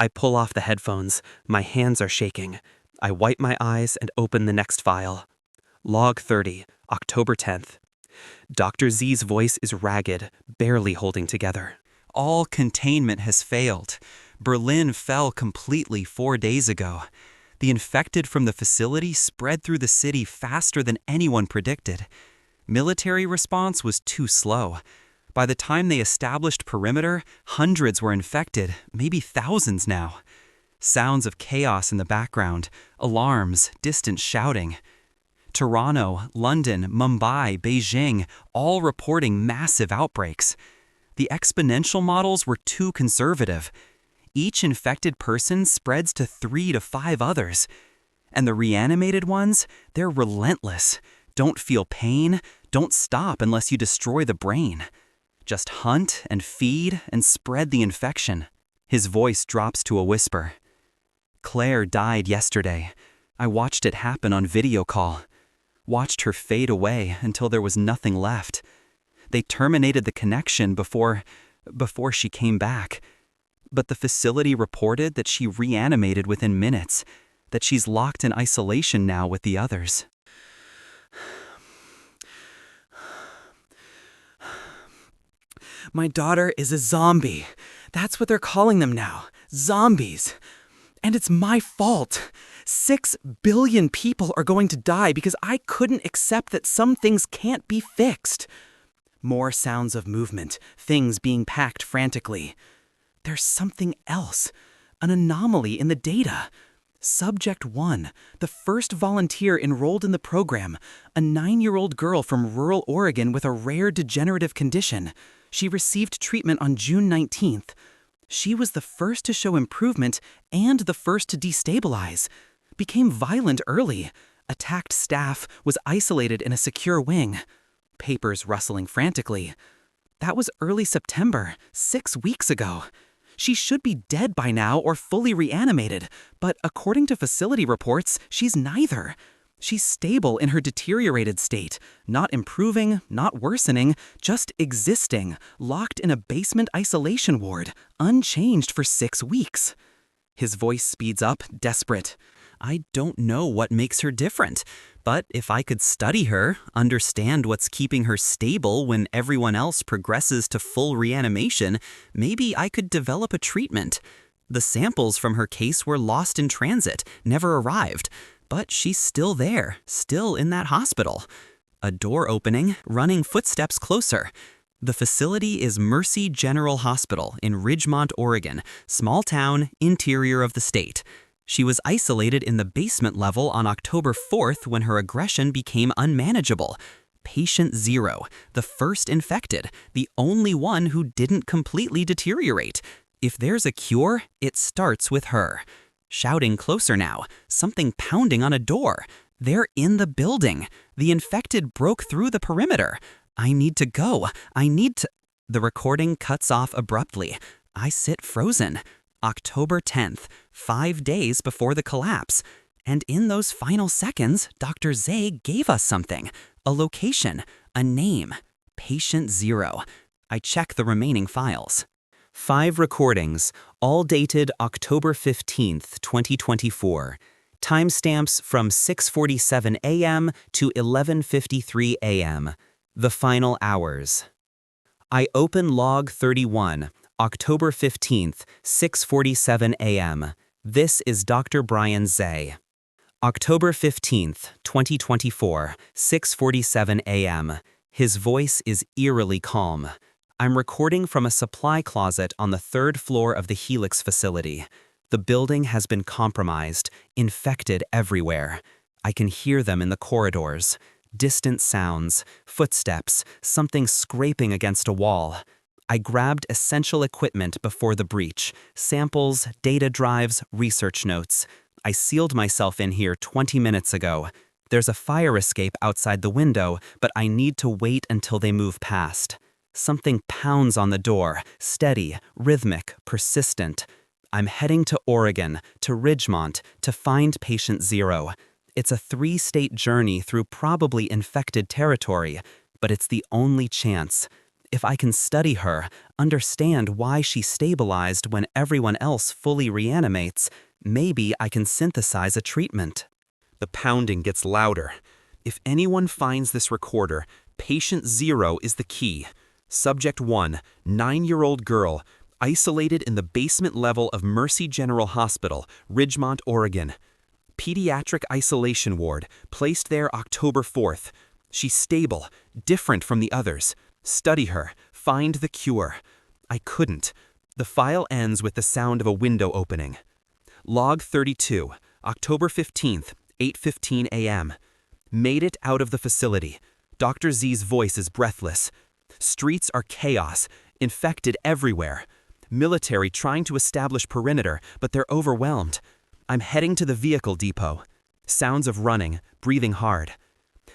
I pull off the headphones. My hands are shaking. I wipe my eyes and open the next file. Log 30, October 10th. Dr. Z's voice is ragged, barely holding together. All containment has failed. Berlin fell completely 4 days ago. The infected from the facility spread through the city faster than anyone predicted. Military response was too slow. By the time they established perimeter, hundreds were infected, maybe thousands now. Sounds of chaos in the background, alarms, distant shouting. Toronto, London, Mumbai, Beijing, all reporting massive outbreaks. The exponential models were too conservative. Each infected person spreads to 3 to 5 others. And the reanimated ones, they're relentless. Don't feel pain, don't stop unless you destroy the brain. Just hunt and feed and spread the infection. His voice drops to a whisper. Claire died yesterday. I watched it happen on video call. Watched her fade away until there was nothing left. They terminated the connection before she came back. But the facility reported that she reanimated within minutes, that she's locked in isolation now with the others. My daughter is a zombie. That's what they're calling them now. Zombies. And it's my fault. 6 billion people are going to die because I couldn't accept that some things can't be fixed. More sounds of movement, things being packed frantically. There's something else, an anomaly in the data. Subject 1, the first volunteer enrolled in the program, a 9-year-old girl from rural Oregon with a rare degenerative condition. She received treatment on June 19th. She was the first to show improvement and the first to destabilize. Became violent early. Attacked staff, was isolated in a secure wing. Papers rustling frantically. That was early September, 6 weeks ago. She should be dead by now or fully reanimated, but according to facility reports, she's neither. She's stable in her deteriorated state, not improving, not worsening, just existing, locked in a basement isolation ward, unchanged for 6 weeks. His voice speeds up, desperate. I don't know what makes her different, but if I could study her, understand what's keeping her stable when everyone else progresses to full reanimation, maybe I could develop a treatment. The samples from her case were lost in transit, never arrived. But she's still there, still in that hospital. A door opening, running footsteps closer. The facility is Mercy General Hospital in Ridgemont, Oregon, small town, interior of the state. She was isolated in the basement level on October 4th when her aggression became unmanageable. Patient 0, the first infected, the only one who didn't completely deteriorate. If there's a cure, it starts with her. Shouting closer now, something pounding on a door. They're in the building. The infected broke through the perimeter. I need to go. The recording cuts off abruptly. I sit frozen. October 10th, 5 days before the collapse. And in those final seconds, Dr. Zay gave us something. A location, a name. Patient 0. I check the remaining files. 5 recordings, all dated October 15th, 2024. Timestamps from 6:47 a.m. to 11:53 a.m. The final hours. I open log 31, October 15th, 6:47 a.m. This is Dr. Brian Zay. October 15th, 2024, 6:47 a.m. His voice is eerily calm. I'm recording from a supply closet on the 3rd floor of the Helix facility. The building has been compromised, infected everywhere. I can hear them in the corridors. Distant sounds, footsteps, something scraping against a wall. I grabbed essential equipment before the breach, samples, data drives, research notes. I sealed myself in here 20 minutes ago. There's a fire escape outside the window, but I need to wait until they move past. Something pounds on the door, steady, rhythmic, persistent. I'm heading to Oregon, to Ridgemont, to find patient 0. It's a 3-state journey through probably infected territory, but it's the only chance. If I can study her, understand why she stabilized when everyone else fully reanimates, maybe I can synthesize a treatment. The pounding gets louder. If anyone finds this recorder, patient 0 is the key. Subject 1, 9-year-old girl, isolated in the basement level of Mercy General Hospital, Ridgemont, Oregon. Pediatric isolation ward, placed there October 4th. She's stable, different from the others. Study her, find the cure. I couldn't. The file ends with the sound of a window opening. Log 32, October 15th, 8:15 a.m. Made it out of the facility. Dr. Z's voice is breathless. Streets are chaos, infected everywhere. Military trying to establish perimeter, but they're overwhelmed. I'm heading to the vehicle depot. Sounds of running, breathing hard.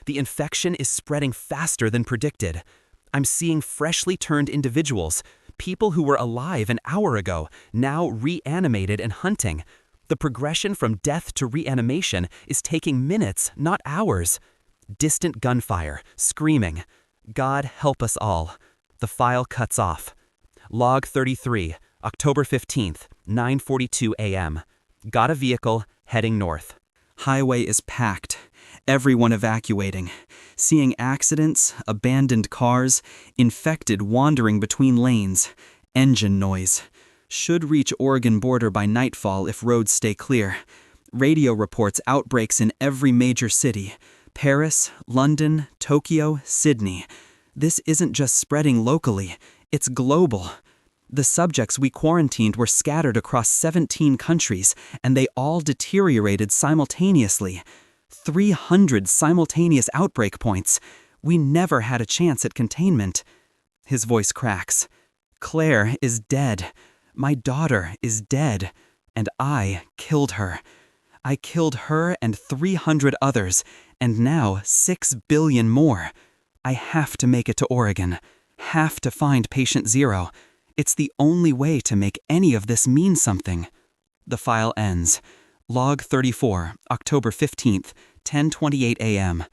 The infection is spreading faster than predicted. I'm seeing freshly turned individuals, people who were alive an hour ago, now reanimated and hunting. The progression from death to reanimation is taking minutes, not hours. Distant gunfire, screaming. God help us all. The file cuts off. Log 33, October 15th, 9:42 a.m. Got a vehicle, heading north. Highway is packed. Everyone evacuating. Seeing accidents, abandoned cars, infected wandering between lanes. Engine noise. Should reach Oregon border by nightfall if roads stay clear. Radio reports outbreaks in every major city. Paris, London, Tokyo, Sydney. This isn't just spreading locally, it's global. The subjects we quarantined were scattered across 17 countries, and they all deteriorated simultaneously. 300 simultaneous outbreak points. We never had a chance at containment. His voice cracks. Claire is dead. My daughter is dead, and I killed her. I killed her and 300 others, and now 6 billion more. I have to make it to Oregon. Have to find patient 0. It's the only way to make any of this mean something. The file ends. Log 34, October 15th, 10:28 a.m.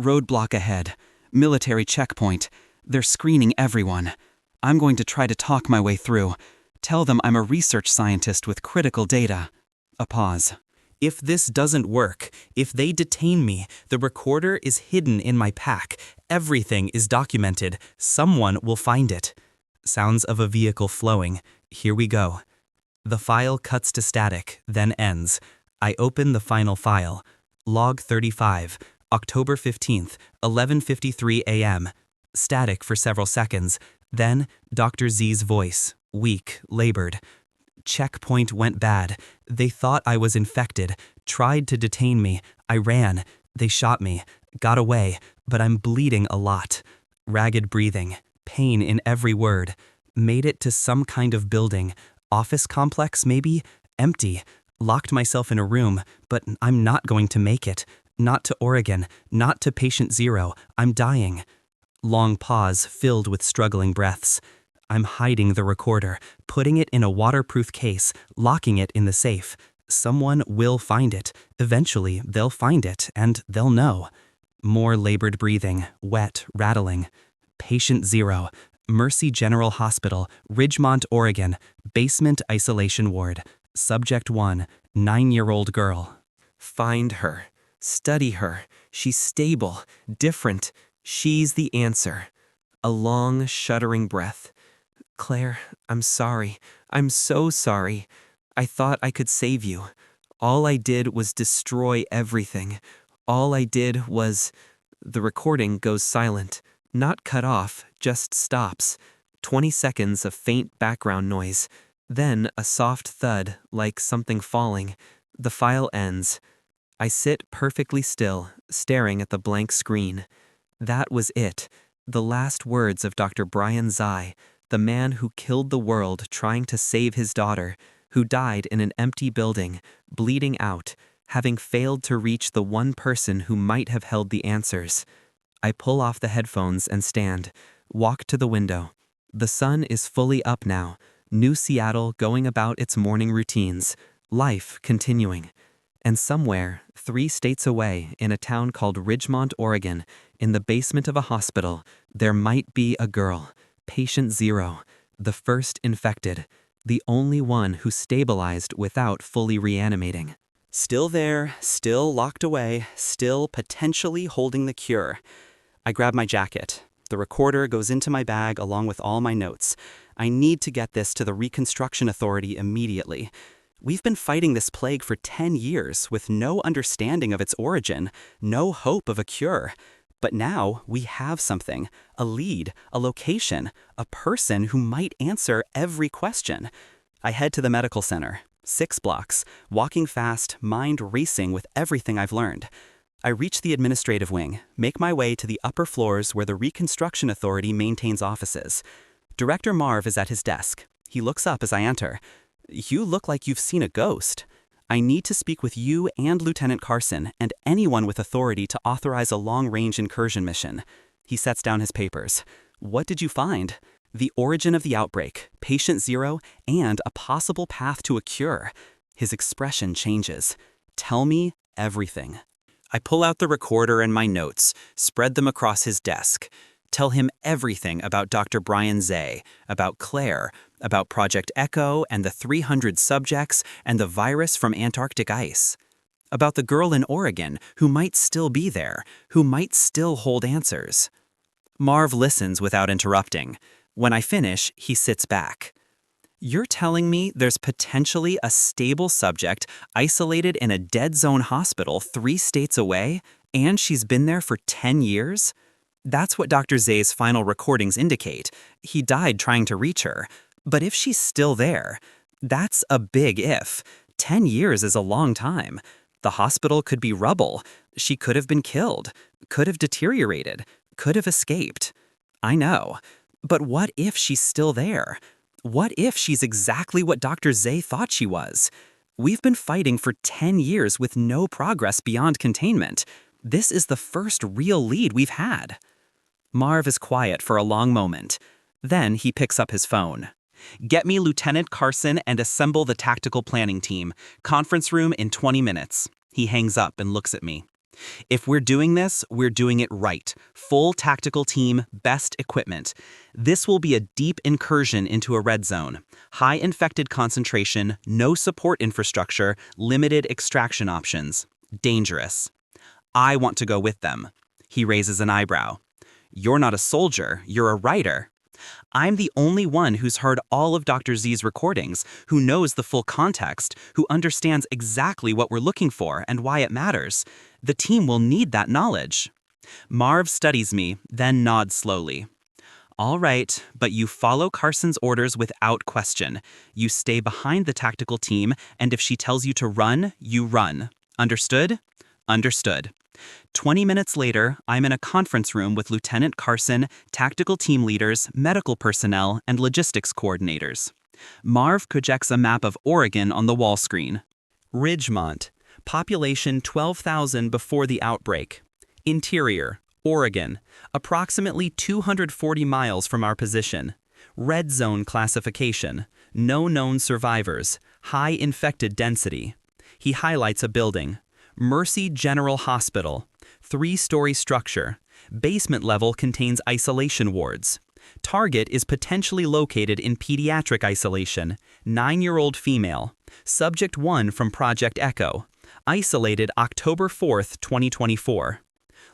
Roadblock ahead. Military checkpoint. They're screening everyone. I'm going to try to talk my way through. Tell them I'm a research scientist with critical data. A pause. If this doesn't work, if they detain me, the recorder is hidden in my pack. Everything is documented. Someone will find it. Sounds of a vehicle flowing. Here we go. The file cuts to static, then ends. I open the final file. Log 35, October 15th, 11:53 a.m. Static for several seconds. Then, Dr. Z's voice, weak, labored. Checkpoint went bad. They thought I was infected, tried to detain me. I ran. They shot me, got away, but I'm bleeding a lot. Ragged breathing, pain in every word. Made it to some kind of building. Office complex, maybe? Empty. Locked myself in a room, but I'm not going to make it. Not to Oregon, not to patient 0. I'm dying. Long pause filled with struggling breaths. I'm hiding the recorder, putting it in a waterproof case, locking it in the safe. Someone will find it. Eventually, they'll find it, and they'll know. More labored breathing, wet, rattling. Patient 0, Mercy General Hospital, Ridgemont, Oregon, basement isolation ward. Subject 1, 9-year-old girl. Find her. Study her. She's stable, different. She's the answer. A long, shuddering breath. Claire, I'm sorry. I'm so sorry. I thought I could save you. All I did was destroy everything. All I did was... The recording goes silent. Not cut off, just stops. 20 seconds of faint background noise. Then a soft thud, like something falling. The file ends. I sit perfectly still, staring at the blank screen. That was it. The last words of Dr. Brian Zai, the man who killed the world trying to save his daughter, who died in an empty building, bleeding out, having failed to reach the one person who might have held the answers. I pull off the headphones and stand, walk to the window. The sun is fully up now, New Seattle going about its morning routines, life continuing. And somewhere, 3 states away, in a town called Ridgemont, Oregon, in the basement of a hospital, there might be a girl, patient 0, the first infected, the only one who stabilized without fully reanimating. Still there, still locked away, still potentially holding the cure. I grab my jacket. The recorder goes into my bag along with all my notes. I need to get this to the Reconstruction Authority immediately. We've been fighting this plague for 10 years with no understanding of its origin, no hope of a cure. But now we have something, a lead, a location, a person who might answer every question. I head to the medical center, 6 blocks, walking fast, mind racing with everything I've learned. I reach the administrative wing, make my way to the upper floors where the Reconstruction Authority maintains offices. Director Marv is at his desk. He looks up as I enter. "You look like you've seen a ghost. I need to speak with you and Lieutenant Carson and anyone with authority to authorize a long-range incursion mission." He sets down his papers. "What did you find?" "The origin of the outbreak, patient 0, and a possible path to a cure." His expression changes. "Tell me everything." I pull out the recorder and my notes, spread them across his desk. Tell him everything about Dr. Brian Zay, about Claire, about Project Echo and the 300 subjects and the virus from Antarctic ice. About the girl in Oregon who might still be there, who might still hold answers. Marv listens without interrupting. When I finish, he sits back. "You're telling me there's potentially a stable subject isolated in a dead zone hospital 3 states away, and she's been there for 10 years? That's what Dr. Zay's final recordings indicate. He died trying to reach her. But if she's still there, that's a big if. 10 years is a long time. The hospital could be rubble. She could have been killed, could have deteriorated, could have escaped. I know. But what if she's still there? What if she's exactly what Dr. Zay thought she was? We've been fighting for 10 years with no progress beyond containment. This is the first real lead we've had." Marv is quiet for a long moment. Then he picks up his phone. "Get me Lieutenant Carson and assemble the tactical planning team. Conference room in 20 minutes. He hangs up and looks at me. "If we're doing this, we're doing it right. Full tactical team, best equipment. This will be a deep incursion into a red zone. High infected concentration, no support infrastructure, limited extraction options. Dangerous. I want to go with them." He raises an eyebrow. "You're not a soldier, you're a writer." "I'm the only one who's heard all of Dr. Z's recordings, who knows the full context, who understands exactly what we're looking for and why it matters. The team will need that knowledge." Marv studies me, then nods slowly. "All right, but you follow Carson's orders without question. You stay behind the tactical team, and if she tells you to run, you run. Understood?" "Understood." 20 minutes later, I'm in a conference room with Lieutenant Carson, tactical team leaders, medical personnel, and logistics coordinators. Marv projects a map of Oregon on the wall screen. Ridgemont, population 12,000 before the outbreak. Interior, Oregon, approximately 240 miles from our position. Red zone classification, no known survivors, high infected density. He highlights a building. Mercy General Hospital, 3-story structure. Basement level contains isolation wards. Target is potentially located in pediatric isolation, 9-year-old female. Subject 1 from Project Echo. Isolated October 4th, 2024.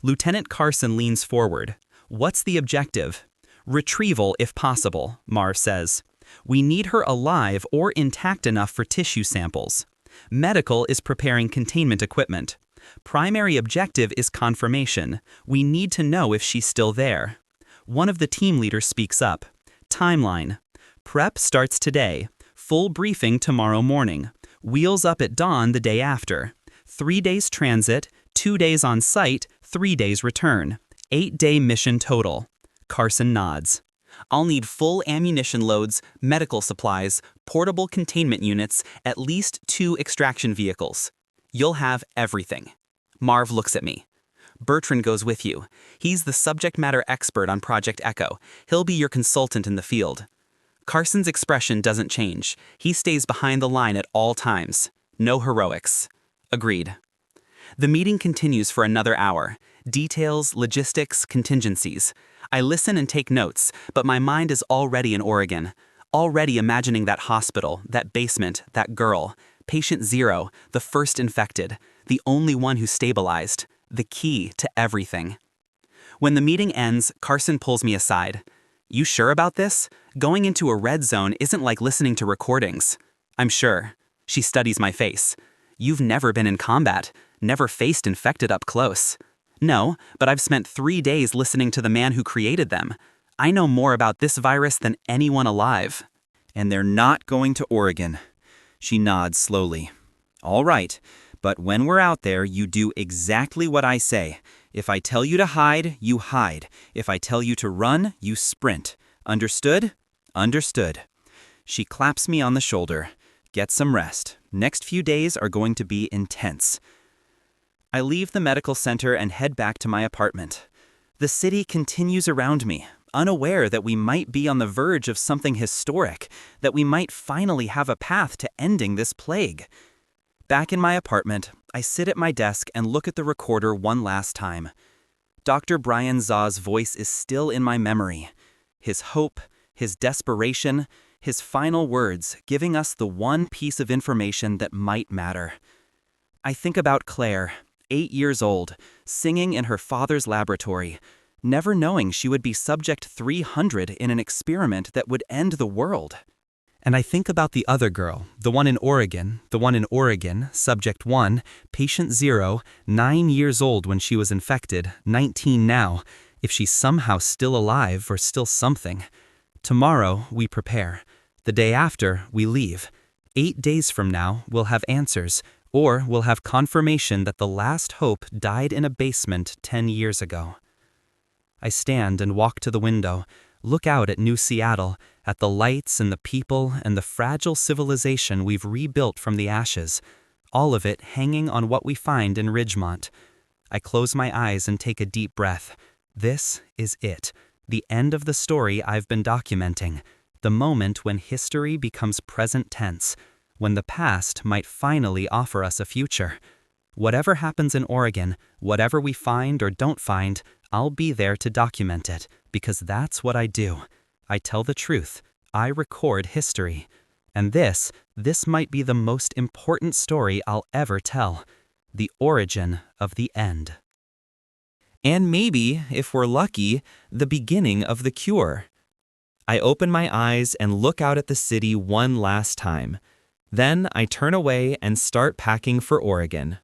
Lieutenant Carson leans forward. "What's the objective?" "Retrieval if possible," Marv says. "We need her alive or intact enough for tissue samples. Medical is preparing containment equipment. Primary objective is confirmation. We need to know if she's still there." One of the team leaders speaks up. Timeline. Prep starts today. Full briefing tomorrow morning. Wheels up at dawn the day after. 3 days transit, 2 days on site, 3 days return. 8-day mission total. Carson nods. "I'll need full ammunition loads, medical supplies, portable containment units, at least 2 extraction vehicles. You'll have everything." Marv looks at me. "Bertrand goes with you. He's the subject matter expert on Project Echo. He'll be your consultant in the field." Carson's expression doesn't change. He stays behind the line at all times. No heroics. Agreed. The meeting continues for another hour. Details, logistics, contingencies. I listen and take notes, but my mind is already in Oregon. Already imagining that hospital, that basement, that girl. Patient 0, the first infected. The only one who stabilized. The key to everything. When the meeting ends, Carson pulls me aside. "You sure about this? Going into a red zone isn't like listening to recordings." "I'm sure." She studies my face. You've never been in combat, never faced infected up close. No, but I've spent 3 days listening to the man who created them. I know more about this virus than anyone alive. And they're not going to Oregon. She nods slowly. All right, but when we're out there, you do exactly what I say. If I tell you to hide, you hide. If I tell you to run, you sprint. Understood? Understood. She claps me on the shoulder. Get some rest. Next few days are going to be intense. I leave the medical center and head back to my apartment. The city continues around me, unaware that we might be on the verge of something historic, that we might finally have a path to ending this plague. Back in my apartment, I sit at my desk and look at the recorder one last time. Dr. Brian Zah's voice is still in my memory. His hope, his desperation, his final words giving us the one piece of information that might matter. I think about Claire, 8 years old, singing in her father's laboratory, never knowing she would be subject 300 in an experiment that would end the world. And I think about the other girl, the one in Oregon, subject 1, patient 0, 9 years old when she was infected, 19 now, if she's somehow still alive or still something. Tomorrow, we prepare. The day after, we leave. 8 days from now, we'll have answers, or we'll have confirmation that the last hope died in a basement 10 years ago. I stand and walk to the window, look out at New Seattle, at the lights and the people and the fragile civilization we've rebuilt from the ashes, all of it hanging on what we find in Ridgemont. I close my eyes and take a deep breath. This is it, the end of the story I've been documenting, the moment when history becomes present tense, when the past might finally offer us a future. Whatever happens in Oregon, whatever we find or don't find, I'll be there to document it, because that's what I do. I tell the truth. I record history. And this might be the most important story I'll ever tell. The origin of the end. And maybe, if we're lucky, the beginning of the cure. I open my eyes and look out at the city one last time. Then I turn away and start packing for Oregon.